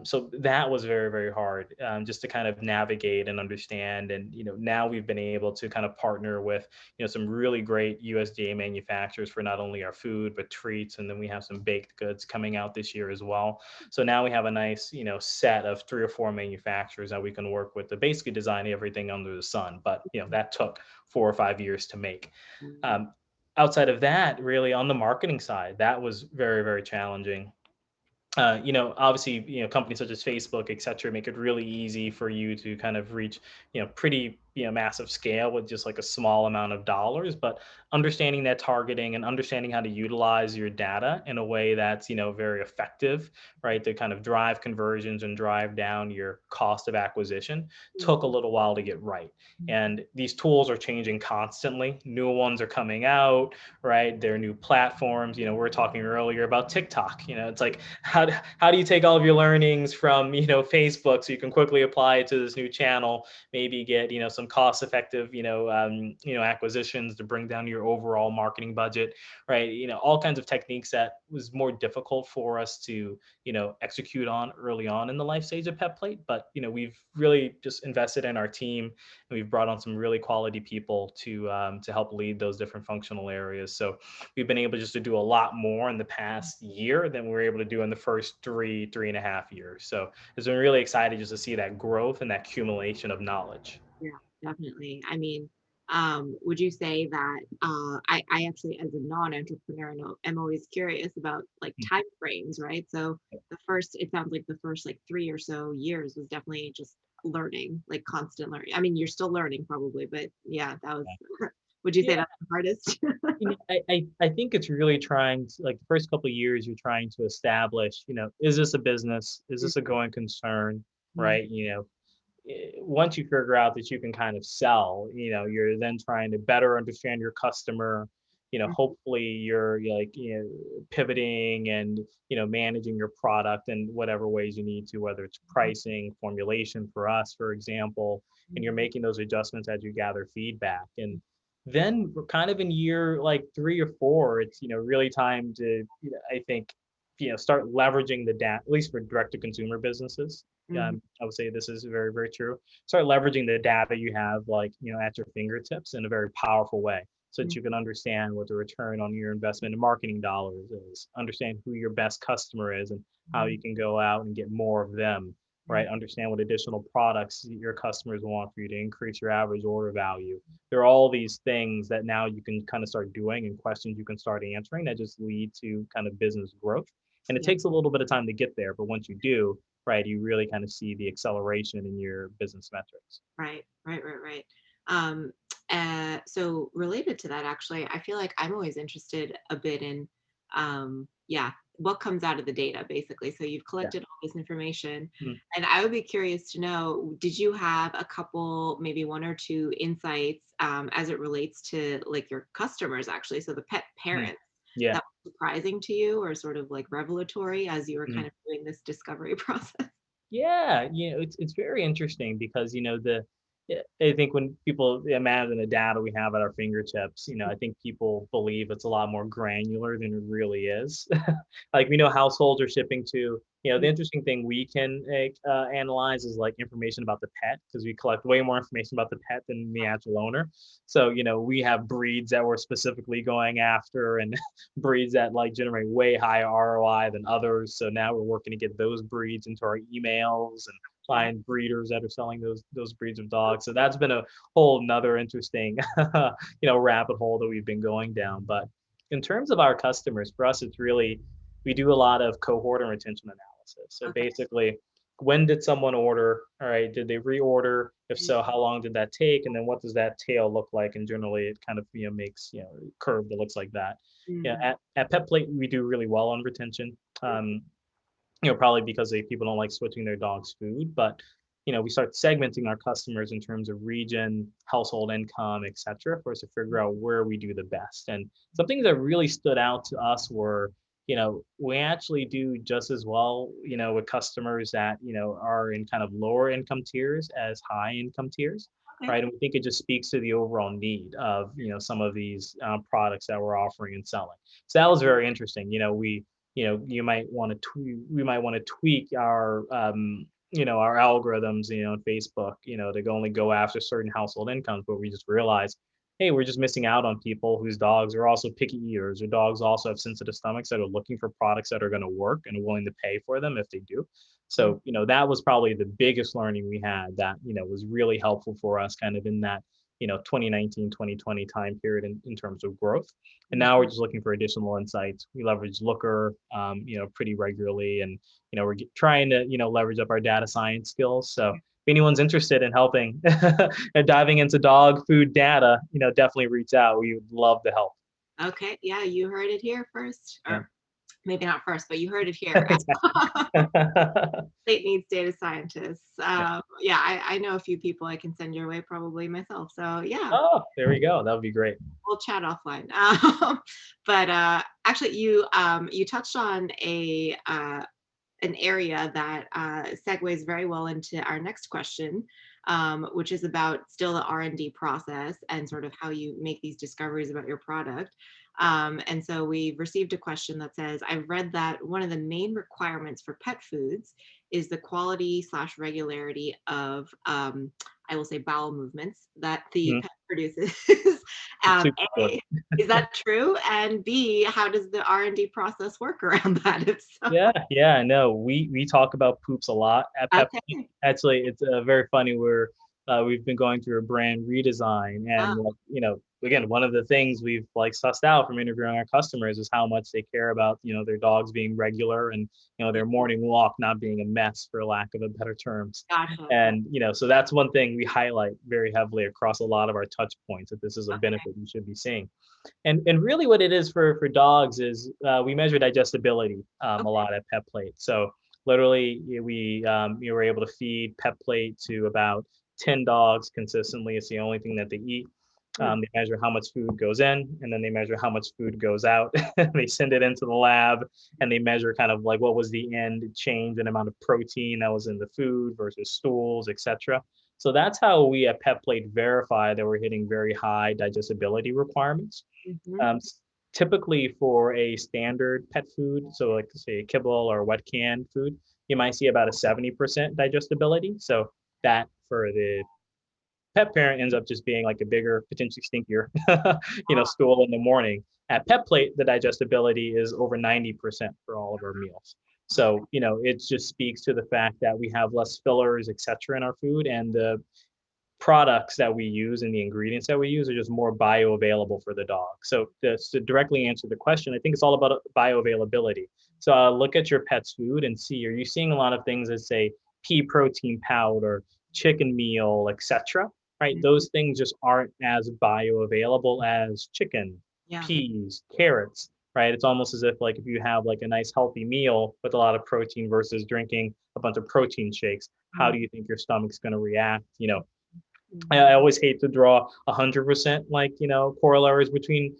So that was very, very hard, just to kind of navigate and understand. And now we've been able to kind of partner with some really great USDA manufacturers for not only our food but treats, and then we have some baked goods coming out this year as well. So now we have a nice set of 3 or 4 manufacturers that we can work with to basically design everything under the sun. But that took 4 or 5 years to make. Mhm. Um, Outside of that, really on the marketing side, that was very, very challenging. Obviously, companies such as Facebook, et cetera, make it really easy for you to kind of reach, pretty, massive scale with just like a small amount of dollars. But understanding that targeting and understanding how to utilize your data in a way that's, very effective, right, to kind of drive conversions and drive down your cost of acquisition took a Mhm. little while to get right. Mhm. And these tools are changing constantly. New ones are coming out, right? There are new platforms. We were talking earlier about TikTok. It's like how do you take all of your learnings from Facebook so you can quickly apply it to this new channel, maybe get some cost effective acquisitions to bring down your overall marketing budget, right? All kinds of techniques that was more difficult for us to execute on early on in the life stage of Pet Plate. But we've really just invested in our team, and we've brought on some really quality people to help lead those different functional areas. So we've been able just to do a lot more in the past year than we were able to do in the first 3.5 years. So it's been really exciting just to see that growth and that accumulation of knowledge. Yeah, definitely. I mean, would you say that I actually, as a non-entrepreneur, know am always curious about like time frames, right? So it sounds like the first like 3 or so years was definitely just learning, like constant learning. I mean, you're still learning probably, but yeah, that was. Would you say Yeah, that's the hardest? I think it's really trying to, like, the first couple of years, you're trying to establish, is this a business? Is this a going concern? Mhm. Right? Once you figure out that you can kind of sell, you're then trying to better understand your customer. Hopefully you're like, pivoting and, managing your product in whatever ways you need to, whether it's pricing, formulation for us, for example, and you're Mhm. making those adjustments as you gather feedback. And then we're kind of in year like 3 or 4, it's, really time to, I think, start leveraging the data, at least for direct to consumer businesses. Mhm. I would say this is very, very true. Start leveraging the data you have, like, at your fingertips in a very powerful way. so that you can understand what the return on your investment in marketing dollars is, understand who your best customer is and how you can go out and get more of them, right? Understand what additional products your customers want for you to increase your average order value. There are all these things that now you can kind of start doing and questions you can start answering that just lead to kind of business growth. And it Yeah. takes a little bit of time to get there, but once you do, right, you really kind of see the acceleration in your business metrics. Right, right, right, right. Um, so related to that, actually, I feel like I'm always interested a bit in, yeah, what comes out of the data, basically. So you've Yeah. collected all this information, Mhm. and I would be curious to know, did you have a couple, maybe one or two insights, as it relates to like your customers, actually? So the pet Mhm. parents, Yeah. that was surprising to you, or sort of like revelatory as you were kind Mhm. of doing this discovery process? Yeah, it's very interesting because I think when people imagine the data we have at our fingertips, I think people believe it's a lot more granular than it really is. Like we know households are shipping to. The interesting thing we can analyze is like information about the pet because we collect way more information about the pet than the actual owner. So we have breeds that we're specifically going after, and breeds that like generate way higher ROI than others. So now we're working to get those breeds into our emails and Sure. find breeders that are selling those breeds of dogs. So that's been a whole nother interesting rabbit hole that we've been going down. But in terms of our customers, for us, it's really we do a lot of cohort and retention analysis. So Okay. basically, when did someone order? All right, did they reorder? If so, how long did that take? And then what does that tail look like? And generally, it kind of makes a curve that looks like that. Yeah, Mm. at PetPlate, we do really well on retention. Probably because people don't like switching their dog's food, but we start segmenting our customers in terms of region, household income, et cetera, for us to figure out where we do the best. And some things that really stood out to us were, we actually do just as well, with customers that, are in kind of lower income tiers as high income tiers, Okay. right? And we think it just speaks to the overall need of, some of these products that we're offering and selling. So that was very interesting. You might want to we might want to tweak our algorithms, on Facebook, to only go after certain household incomes, but we just realize, hey, we're just missing out on people whose dogs are also picky eaters, or dogs also have sensitive stomachs that are looking for products that are going to work and are willing to pay for them if they do. Mm. So, that was probably the biggest learning we had that, was really helpful for us kind of in that, 2019, 2020 time period in terms of growth. And now we're just looking for additional insights. We leverage Looker, pretty regularly, and we're trying to leverage up our data science skills. So if anyone's interested in helping and diving into dog food data, definitely reach out. We would love to help. Okay, yeah, you heard it here first, Yeah. or maybe not first, but you heard it here. State needs data scientists. Yeah. Yeah, I know a few people I can send your way probably myself. So yeah, Oh, there we go. That would be great. we'll chat offline. But actually, you touched on an area that segues very well into our next question, which is about still the R&D process and sort of how you make these discoveries about your product. And so we've received a question that says, I've read that one of the main requirements for pet foods is the quality slash regularity of, I will say, bowel movements that the Mhm. pet produces. Super good. A, is that true? And B, how does the R&D process work around that? If so? Yeah, yeah, no, we talk about poops a lot at Pepsi. Okay. Actually, it's very funny. We've been going through a brand redesign, and Oh, like, again, one of the things we've like sussed out from interviewing our customers is how much they care about their dogs being regular and yeah, their morning walk not being a mess, for lack of a better terms. gotcha. And so that's one thing we highlight very heavily across a lot of our touch points, that this is a benefit you should be seeing. And really what it is for dogs is we measure digestibility a Okay. lot at Pet Plate. So literally we you were able to feed Pet Plate to about 10 dogs consistently. It's the only thing that they eat. Hmm. They measure how much food goes in, and then they measure how much food goes out. They send it into the lab, and they measure kind of like what was the end change in amount of protein that was in the food versus stools, etc. So that's how we at Pet Plate verify that we're hitting very high digestibility requirements. Hmm. Typically for a standard pet food, so like say kibble or wet canned food, you might see about a 70% digestibility. So that for the pet parent ends up just being like a bigger, potentially stinkier, stool in the morning. At Pet Plate, the digestibility is over 90% for all of our meals. So, it just speaks to the fact that we have less fillers, et cetera, in our food, and the products that we use and the ingredients that we use are just more bioavailable for the dog. So to directly answer the question, I think it's all about bioavailability. So look at your pet's food and see, are you seeing a lot of things that say pea protein powder, chicken meal, etc. Right? Mhm. Those things just aren't as bioavailable as chicken, Yeah. peas, carrots. Right? It's almost as if like if you have like a nice healthy meal with a lot of protein versus drinking a bunch of protein shakes, how Mhm. do you think your stomach's going to react? I Mhm. always hate to draw 100% like, corollaries between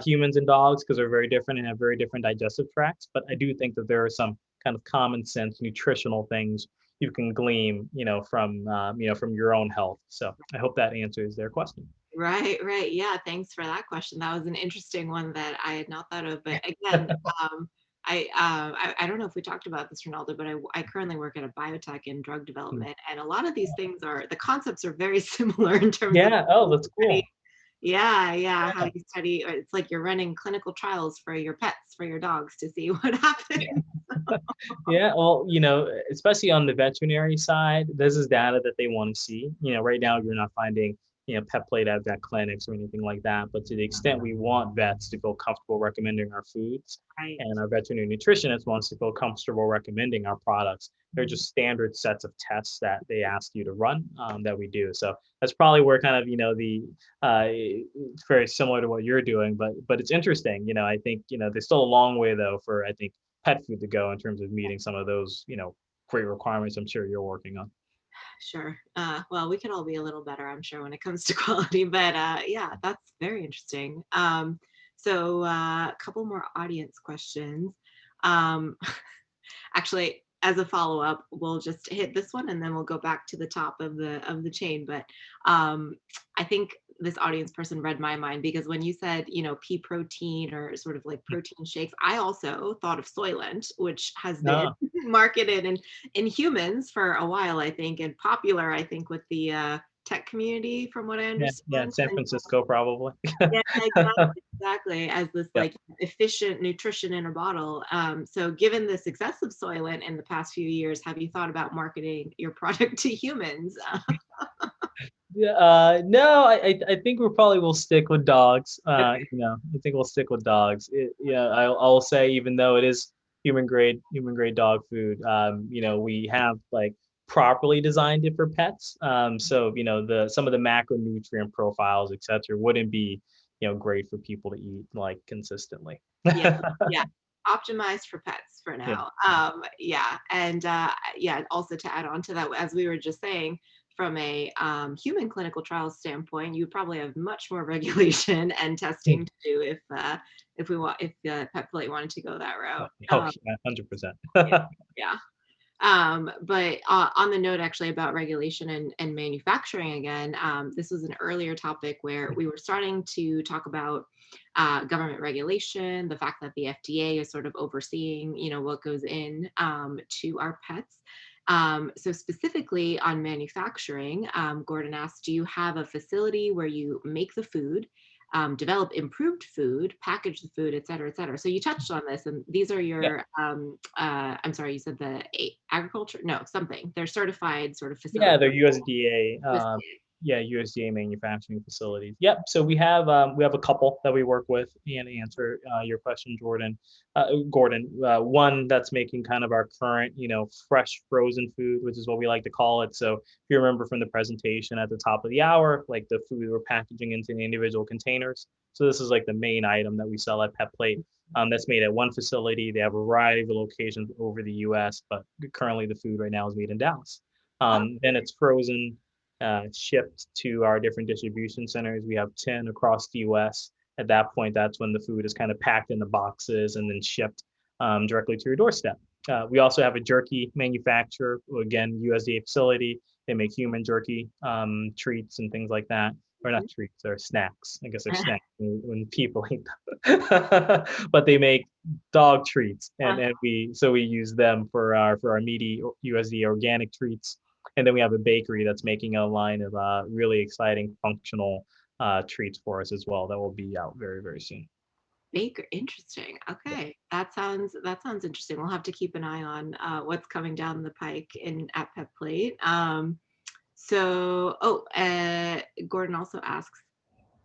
humans and dogs because they're very different and have very different digestive tracts. But I do think that there are some kind of common sense nutritional things you can glean, from your own health. So I hope that answers their question. Right, right. Yeah, thanks for that question. That was an interesting one that I had not thought of. But again, I don't know if we talked about this, Ronaldo, but I currently work at a biotech and drug Mm. development, and a lot of these things are the concepts are very similar in terms of Yeah. Oh, how you that's study. cool. Yeah, yeah, how Yeah. you study. It's like you're running clinical trials for your pets, for your dogs to see what happens. Yeah, well, especially on the veterinary side, this is data that they want to see. Right now you're not finding, pet plate at vet clinics or anything like that. But to the extent we want vets to feel comfortable recommending our foods Right. and our veterinary nutritionist wants to feel comfortable recommending our products, they're just standard sets of tests that they ask you to run that we do. So that's probably where kind of, it's very similar to what you're doing, but it's interesting. I think, there's still a long way though for, I think, pet food to go in terms of meeting some of those, great requirements I'm sure you're working on. Sure. Well, we could all be a little better, I'm sure, when it comes to quality. But yeah, that's very interesting. So a couple more audience questions. Um, Actually, as a follow up, we'll just hit this one and then we'll go back to the top of the chain. But um, I think this audience person read my mind because when you said, pea protein or sort of like protein shakes, I also thought of Soylent, which has been No, marketed in humans for a while, I think, and popular, I think, with the tech community, from what I yeah, yeah, understand. San And Francisco probably. yeah, exactly, exactly. As this Yep. like efficient nutrition in a bottle. So given the success of Soylent in the past few years, have you thought about marketing your product to humans? Yeah, no, I think we probably will stick with dogs. I think we'll stick with dogs. Yeah, I'll say even though it is human grade dog food, we have like properly designed it for pets. So the some of the macronutrient profiles, et cetera, wouldn't be, great for people to eat like consistently. Yeah, yeah. Optimized for pets for Yeah. now. Yeah, and yeah, also to add on to that, as we were just saying, from a human clinical trial standpoint, you probably have much more regulation and testing to do if we want if the pet plate wanted to go that route. Oh, yeah, 100%. Yeah, yeah. But on the note actually about regulation and manufacturing again, this was an earlier topic where we were starting to talk about government regulation, the fact that the FDA is sort of overseeing, what goes in to our pets. So specifically on manufacturing, Gordon asked, do you have a facility where you make the food, develop improved food, package the food, et cetera, et cetera? So you touched on this, and these are Yeah. your, I'm sorry, you said the agriculture, no, something. They're certified sort of Yeah, facilities. they're USDA. Yeah, USDA manufacturing facilities. Yep. So we have a couple that we work with and answer your question, Jordan. Gordon, one that's making kind of our current, fresh frozen food, which is what we like to call it. So if you remember from the presentation at the top of the hour, like the food we're packaging into the individual containers. So this is like the main item that we sell at Pet Plate. That's made at one facility. They have a variety of locations over the U.S., but currently the food right now is made in Dallas. Oh, Then it's frozen, shipped to our different distribution centers. We have 10 across the US. At that point, that's when the food is kind of packed in the boxes and then shipped directly to your doorstep. We also have a jerky manufacturer, again, USDA facility. They make human jerky treats and things like that. Or not treats, they're snacks. I guess they're snacks when people eat them. But they make dog treats, and we use them for our meaty USDA organic treats. And then we have a bakery that's making a line of really exciting functional treats for us as well that will be out very, very soon. Baker, interesting. Okay, that sounds interesting. We'll have to keep an eye on what's coming down the pike in at Pet Plate. Gordon also asks,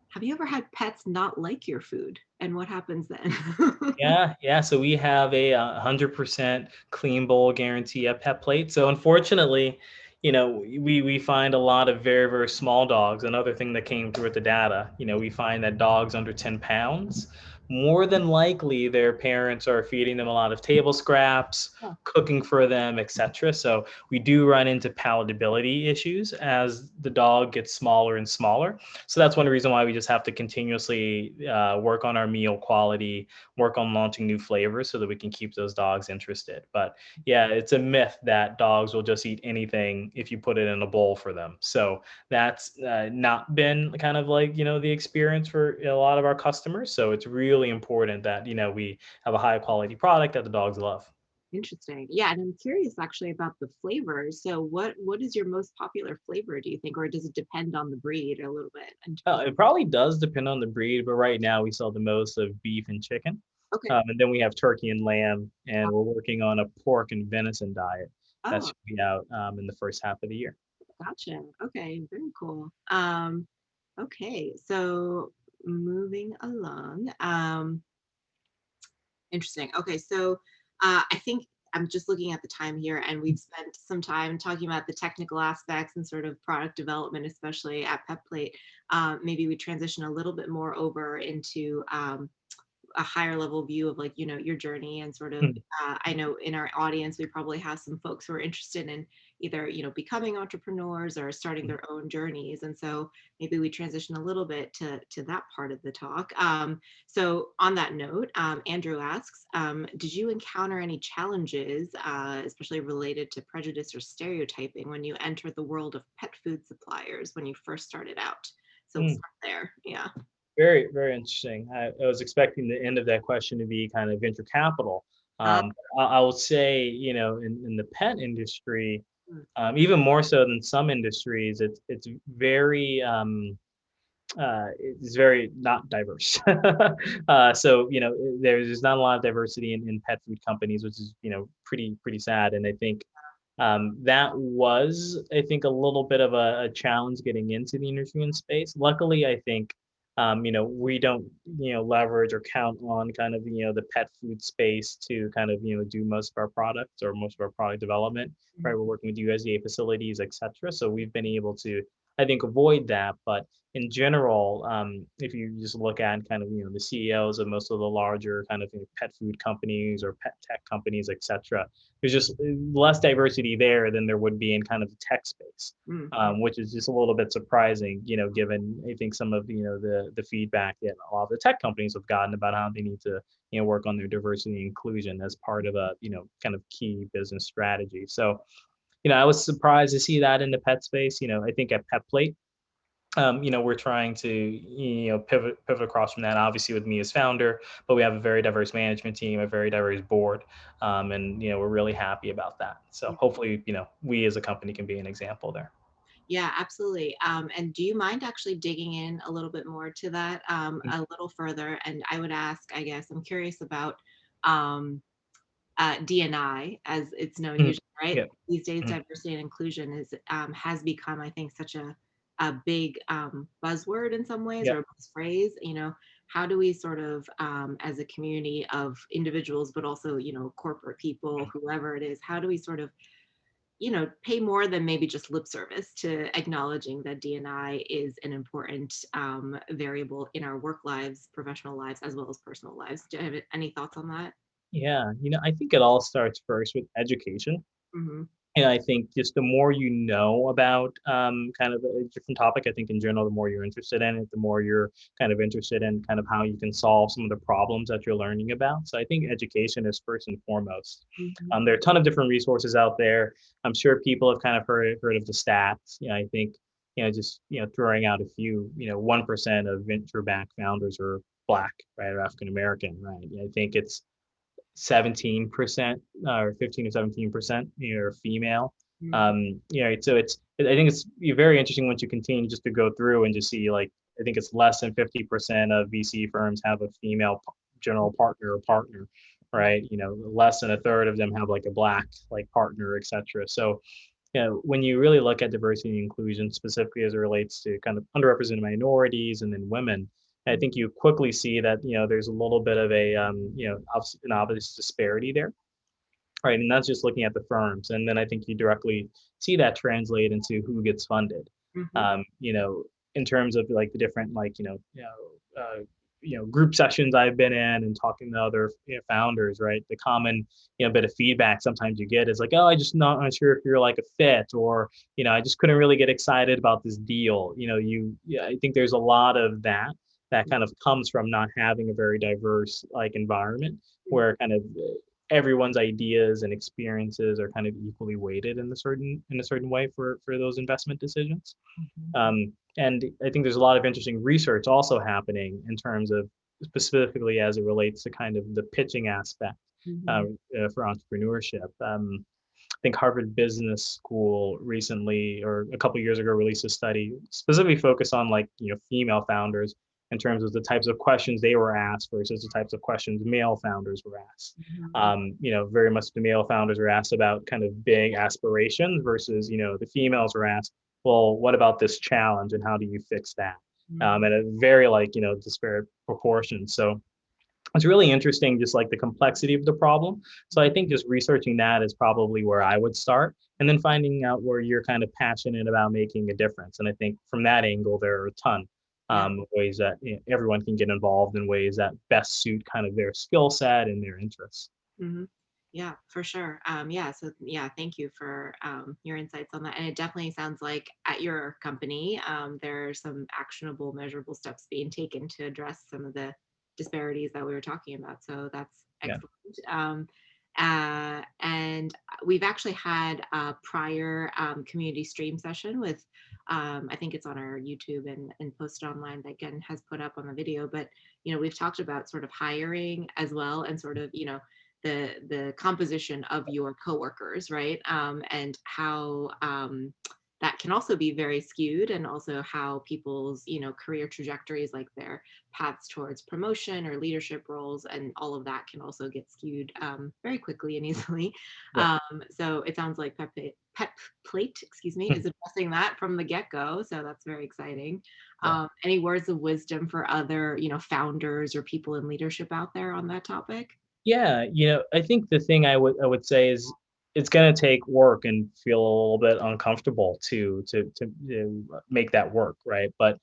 have you ever had pets not like your food, and what happens then? Yeah, yeah. So we have a 100% clean bowl guarantee at Pet Plate. So unfortunately, we find a lot of very, very small dogs. Another thing that came through with the data, we find that dogs under 10 pounds, more than likely their parents are feeding them a lot of table scraps, Oh, cooking for them, etc. So we do run into palatability issues as the dog gets smaller and smaller. So that's one reason why we just have to continuously work on our meal quality, work on launching new flavors so that we can keep those dogs interested. But yeah, it's a myth that dogs will just eat anything if you put it in a bowl for them. So that's not been kind of like, the experience for a lot of our customers. So it's really important that, we have a high quality product that the dogs love. interesting. Yeah, and I'm curious actually about the flavors. So what is your most popular flavor, do you think, or does it depend on the breed a little bit in terms It probably does depend on the breed, but right now we sell the most of beef and chicken. Okay. And then we have turkey and lamb, and we're working on a pork and venison diet that Oh, should be out in the first half of the year. gotcha. Okay, very cool. Okay, so moving along. Interesting. Okay, so I think I'm just looking at the time here, and we've spent some time talking about the technical aspects and sort of product development, especially at PepPlate. Maybe we transition a little bit more over into a higher level view of, like, your journey and sort of I know in our audience we probably have some folks who are interested in either becoming entrepreneurs or starting their own journeys, and so maybe we transition a little bit to that part of the talk. So on that note, Andrew asks, did you encounter any challenges, especially related to prejudice or stereotyping, when you entered the world of pet food suppliers when you first started out? So we'll Mm. start there. Yeah. Very, very interesting. I was expecting the end of that question to be kind of venture capital. Uh, I will say, in the pet industry, mm, even more so than some industries, it's very it's very not diverse. So there's not a lot of diversity in pet food companies, which is pretty sad. And I think that was, I think, a little bit of a challenge getting into the nutrient space. Luckily, I think, we don't, leverage or count on kind of, the pet food space to kind of, do most of our products or most of our product development, right? We're working with USDA facilities, et cetera. So we've been able to, I think, avoid that. But in general, if you just look at kind of, the CEOs of most of the larger kind of pet food companies or pet tech companies, et cetera, there's just less diversity there than there would be in kind of the tech space, mm. which is just a little bit surprising, given I think some of the feedback that a lot of the tech companies have gotten about how they need to work on their diversity and inclusion as part of a kind of key business strategy. So I was surprised to see that in the pet space. I think at Pet Plate, we're trying to pivot across from that. Obviously, with me as founder, but we have a very diverse management team, a very diverse board, and we're really happy about that. So hopefully, we as a company can be an example there. Yeah, absolutely. And do you mind actually digging in a little bit more to that, a little further? And I would ask, I guess, I'm curious about um, DNI, as it's known Mhm. usually, right? Yeah. These days, Mhm. diversity and inclusion has become, I think, such a big buzzword in some ways, Yeah. or a buzz phrase. How do we sort of, as a community of individuals, but also, corporate people, whoever it is, how do we sort of pay more than maybe just lip service to acknowledging that DNI is an important variable in our work lives, professional lives, as well as personal lives. Do you have any thoughts on that? Yeah. I think it all starts first with education. Hmm. And I think just the more you know about kind of a different topic, I think in general, the more you're interested in it, the more you're kind of interested in kind of how you can solve some of the problems that you're learning about. So I think education is first and foremost. Hmm. There are a ton of different resources out there. I'm sure people have kind of heard of the stats. I think just throwing out a few. 1% of venture-backed founders are Black, right, or African American, right? I think it's 17% or 15 or 17% are female. Mm-hmm. So I think it's very interesting once you continue just to go through and just see like I think it's less than 50% of VC firms have a female general partner or partner, right? Less than a third of them have like a black like partner, etc. So when you really look at diversity and inclusion, specifically as it relates to kind of underrepresented minorities and then women, I think you quickly see that there's a little bit of a an obvious disparity there, right? And that's just looking at the firms, and then I think you directly see that translate into who gets funded. Mm-hmm. Um, you know, in terms of like the different like group sessions I've been in and talking to other founders, right? The common bit of feedback sometimes you get is like, oh, I just not sure if you're like a fit, or I just couldn't really get excited about this deal. I think there's a lot of that kind of comes from not having a very diverse like environment where kind of everyone's ideas and experiences are kind of equally weighted in a certain way for those investment decisions. Mm-hmm. And I think there's a lot of interesting research also happening in terms of specifically as it relates to kind of the pitching aspect Mm-hmm. for entrepreneurship. I think Harvard Business School recently, or a couple of years ago, released a study specifically focused on like female founders in terms of the types of questions they were asked versus the types of questions male founders were asked. Very much the male founders were asked about kind of big aspirations versus the females were asked, well, what about this challenge and how do you fix that? Mm-hmm. At a very like disparate proportions. So it's really interesting, just like the complexity of the problem. So I think just researching that is probably where I would start, and then finding out where you're kind of passionate about making a difference. And I think from that angle, there are a ton Yeah. of ways that everyone can get involved in ways that best suit kind of their skill set and their interests. Mm-hmm. Yeah, for sure. Yeah, so yeah, thank you for your insights on that. And it definitely sounds like at your company, there are some actionable, measurable steps being taken to address some of the disparities that we were talking about. So that's Yeah. excellent. And we've actually had a prior community stream session with, I think it's on our YouTube and posted online that again has put up on the video. But we've talked about sort of hiring as well, and sort of the composition of your coworkers, right? And how that can also be very skewed, and also how people's career trajectories, like their paths towards promotion or leadership roles, and all of that can also get skewed very quickly and easily. Yeah. So it sounds like Pep Plate, excuse me, is addressing that from the get-go. So that's very exciting. Yeah. Any words of wisdom for other founders or people in leadership out there on that topic? Yeah, I think the thing I would say is it's going to take work and feel a little bit uncomfortable to make that work, right? But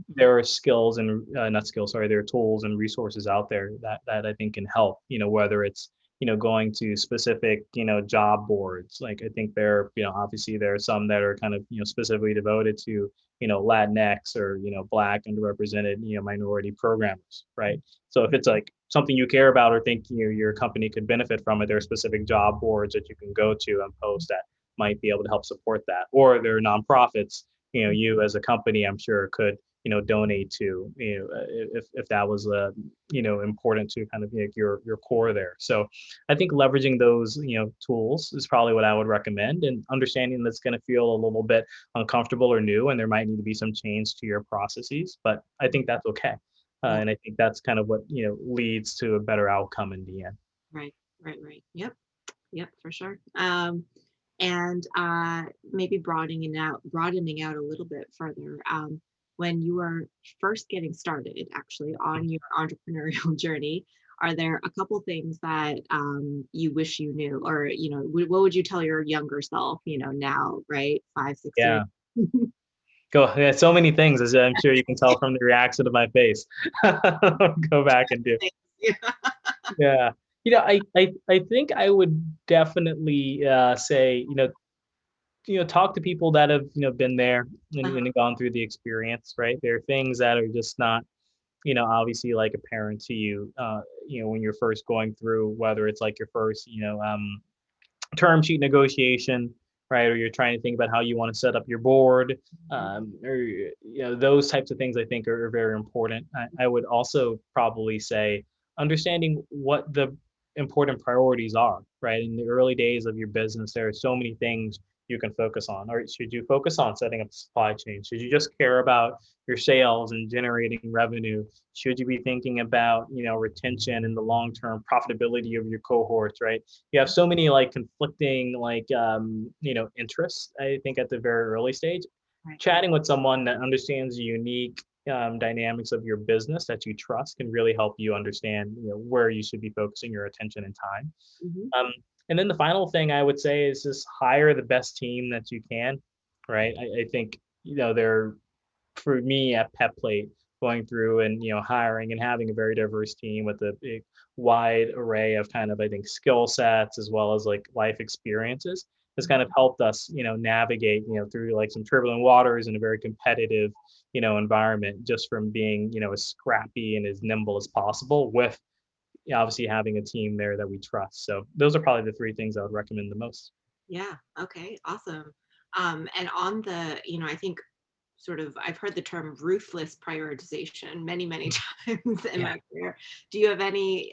there are skills and not skills, sorry, there are tools and resources out there that I think can help. Whether it's going to specific job boards. Like I think there, obviously there are some that are kind of specifically devoted to Latinx or Black underrepresented minority programmers, right? So if it's like something you care about or think your company could benefit from it, there are specific job boards that you can go to and post that might be able to help support that. Or there are nonprofits, you as a company, I'm sure could donate to if that was important to kind of like your core there. So I think leveraging those tools is probably what I would recommend, and understanding that's going to feel a little bit uncomfortable or new, and there might need to be some change to your processes, but I think that's okay. Yeah. And I think that's kind of what leads to a better outcome in the end. Right, right, right. Yep, yep, for sure. And maybe broadening out a little bit further. When you are first getting started, actually on your entrepreneurial journey, are there a couple things that you wish you knew, or what would you tell your younger self, now, right, 5, 6 years? Yeah. Go. Yeah, so many things, as I'm sure you can tell from the reaction to my face. Go back and do. Yeah. Yeah. I think I would definitely say, talk to people that have, been there and gone through the experience, right? There are things that are just not, obviously like apparent to you, when you're first going through, whether it's like your first, term sheet negotiation, right? Or you're trying to think about how you want to set up your board, or those types of things. I think are very important. I would also probably say understanding what the important priorities are, right? In the early days of your business, there are so many things you can focus on? Or should you focus on setting up the supply chain? Should you just care about your sales and generating revenue? Should you be thinking about, retention and the long-term profitability of your cohorts, right? You have so many like conflicting like interests, I think, at the very early stage. Right. Chatting with someone that understands the unique dynamics of your business that you trust can really help you understand, where you should be focusing your attention and time. Hmm. Um, and then the final thing I would say is just hire the best team that you can, right? I think, there for me at Pet Plate, going through and hiring and having a very diverse team with a big wide array of kind of, I think, skill sets as well as like life experiences has kind of helped us navigate through like some turbulent waters in a very competitive environment, just from being as scrappy and as nimble as possible with obviously having a team there that we trust. So those are probably the three things I would recommend the most. Yeah. Okay. Awesome. And on the, I think sort of, I've heard the term ruthless prioritization many, many times in Yeah. my career. Do you have any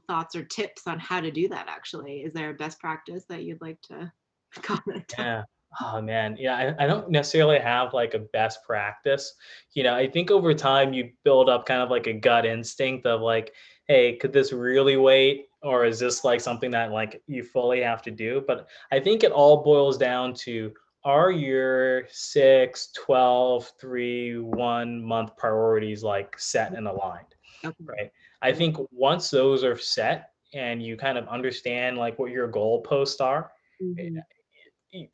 thoughts or tips on how to do that actually? Is there a best practice that you'd like to comment on? Yeah. Oh man. Yeah. I don't necessarily have like a best practice. I think over time you build up kind of like a gut instinct of like, hey, could this really wait? Or is this like something that like you fully have to do? But I think it all boils down to, are your 6, 12, 3, 1 month priorities like set and aligned? Okay. Right. I Right. think once those are set and you kind of understand like what your goalposts are, Hmm.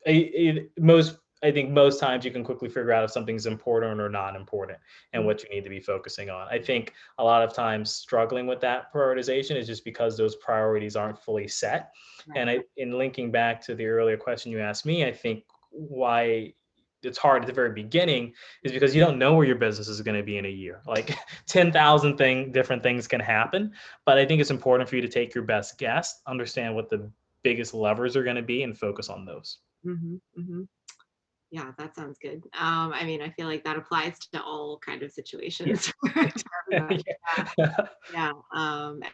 I think most times you can quickly figure out if something's important or not important and Hmm. what you need to be focusing on. I think a lot of times struggling with that prioritization is just because those priorities aren't fully set. And Right. in linking back to the earlier question you asked me, I think why it's hard at the very beginning is because you don't know where your business is going to be in a year. Like 10,000 different things can happen, but I think it's important for you to take your best guess, understand what the biggest levers are going to be, and focus on those. Hmm. Hmm. Yeah, that sounds good. I mean, I feel like that applies to all kind of Yeah. situations to everybody. Yeah. Yeah. Yeah,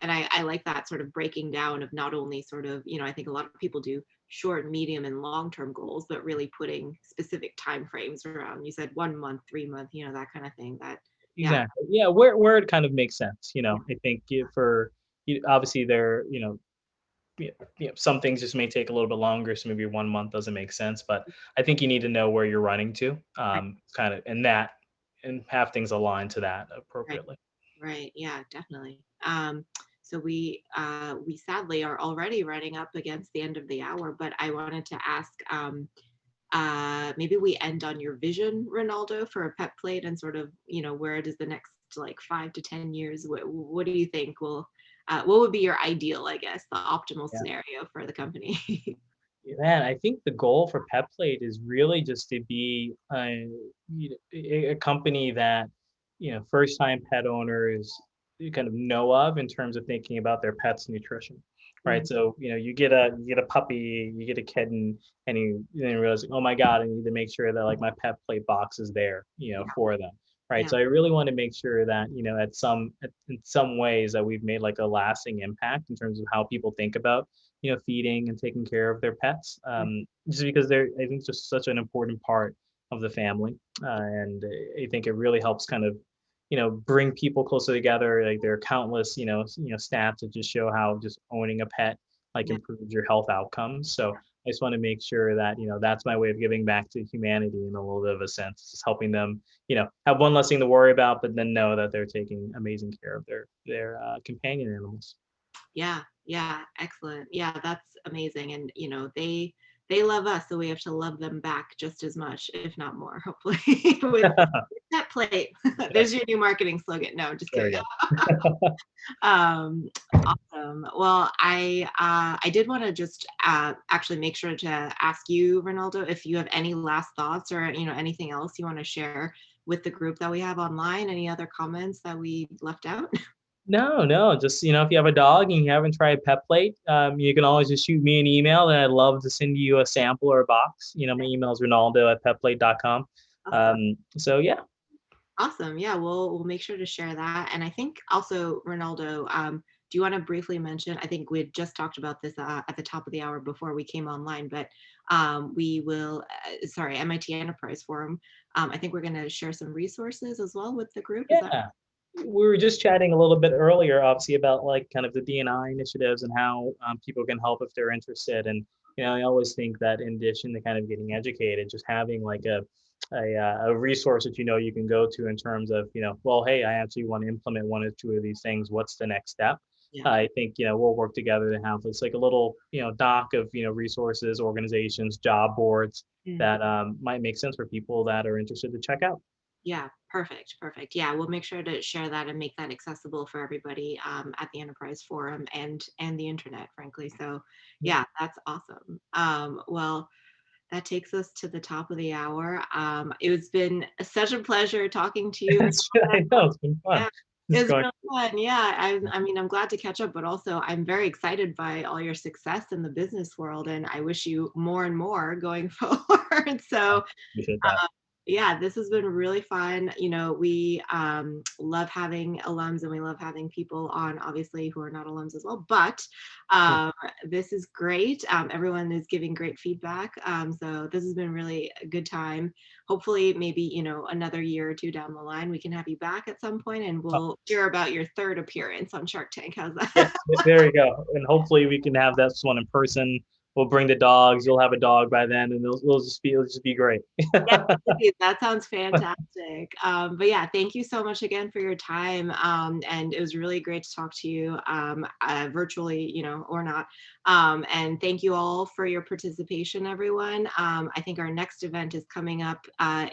and I like that sort of breaking down of not only sort of, I think a lot of people do short, medium, and long-term goals, but really putting specific time frames around. You said 1 month, 3 month, that kind of thing. That, yeah, Exactly. Yeah, where it kind of makes sense. yeah, I think for obviously there, some things just may take a little bit longer, so maybe 1 month doesn't make sense. But I think you need to know where you're running to, right, kind of, and have things aligned to that right, appropriately. right. Yeah, definitely. So we sadly are already running up against the end of the hour, but I wanted to ask, maybe we end on your vision, Ronaldo, for a pet plate and sort of, where does the next like 5 to 10 years? What do you think what would be your ideal, I guess, the optimal Yeah. scenario for the company? Man, I think the goal for PetPlate is really just to be a company that first time pet owners you kind of know of in terms of thinking about their pet's nutrition, right? Mhm. So you get a puppy, you get a kitten, and you realize, oh my god, I need to make sure that like my PetPlate box is there, Yeah, for them, right? yeah, So I really want to make sure that in some ways that we've made like a lasting impact in terms of how people think about feeding and taking care of their pets, just because they're, I think, just such an important part of the family. And I think it really helps kind of, bring people closer together. Like there are countless, stats that just show how just owning a pet like yeah, improves your health outcomes. So I just want to make sure that, that's my way of giving back to humanity in a little bit of a sense, just helping them, have one less thing to worry about, but then know that they're taking amazing care of their companion animals. yeah, yeah. Excellent. Yeah, that's amazing. And they love us, so we have to love them back just as much, if not more, hopefully, with that plate. Yeah, There's your new marketing slogan. No, I'm just there we kidding. go. Um, awesome. Well, I did want to just actually make sure to ask you, Ronaldo, if you have any last thoughts or anything else you want to share with the group that we have online. Any other comments that we left out? No, no, just, if you have a dog and you haven't tried Pet Plate, you can always just shoot me an email and I'd love to send you a sample or a box. My email is ronaldo@petplate.com. Awesome. So yeah, Awesome. Yeah, we'll make sure to share that. And I think also, Ronaldo, do you want to briefly mention? I think we had just talked about this at the top of the hour before we came online, but we will, sorry, MIT Enterprise Forum. I think we're going to share some resources as well with the group. Is that Yeah. We were just chatting a little bit earlier, obviously, about like kind of the D&I initiatives and how people can help if they're interested. And I always think that in addition to kind of getting educated, just having like a resource that you can go to in terms of well, hey, I actually want to implement one or two of these things. What's the next step? yeah. I think we'll work together to have this like a little doc of resources, organizations, job boards Mm. that might make sense for people that are interested to check out. Yeah, perfect, perfect. Yeah, we'll make sure to share that and make that accessible for everybody at the Enterprise Forum and the internet, frankly. So, yeah, that's awesome. Well, that takes us to the top of the hour. It's been such a pleasure talking to you. I know it's been fun. Yeah, Just it's going. really fun. Yeah, I mean, I'm glad to catch up, but also I'm very excited by all your success in the business world, and I wish you more and more going forward. So, Appreciate that. yeah, this has been really fun. We love having alums and we love having people on, obviously, who are not alums as well. But Cool. um, this is great. Everyone is giving great feedback. So this has been really a good time. Hopefully, maybe, another year or two down the line, we can have you back at some point and Uh, we'll hear about your third appearance on Shark Tank. How's yeah, that? there you go. And hopefully we can have this one in person. We'll bring the dogs. You'll have a dog by then, and it'll just be great. Yeah, please. That sounds fantastic. But yeah, thank you so much again for your time. And it was really great to talk to you virtually, or not. And thank you all for your participation, everyone. I think our next event is coming up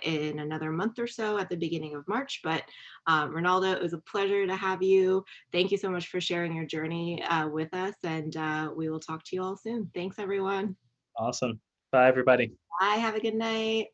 in another month or so at the beginning of March. But Ronaldo, it was a pleasure to have you. Thank you so much for sharing your journey with us. And we will talk to you all soon. Thanks, everyone. Awesome. Bye, everybody. Bye. Have a good night.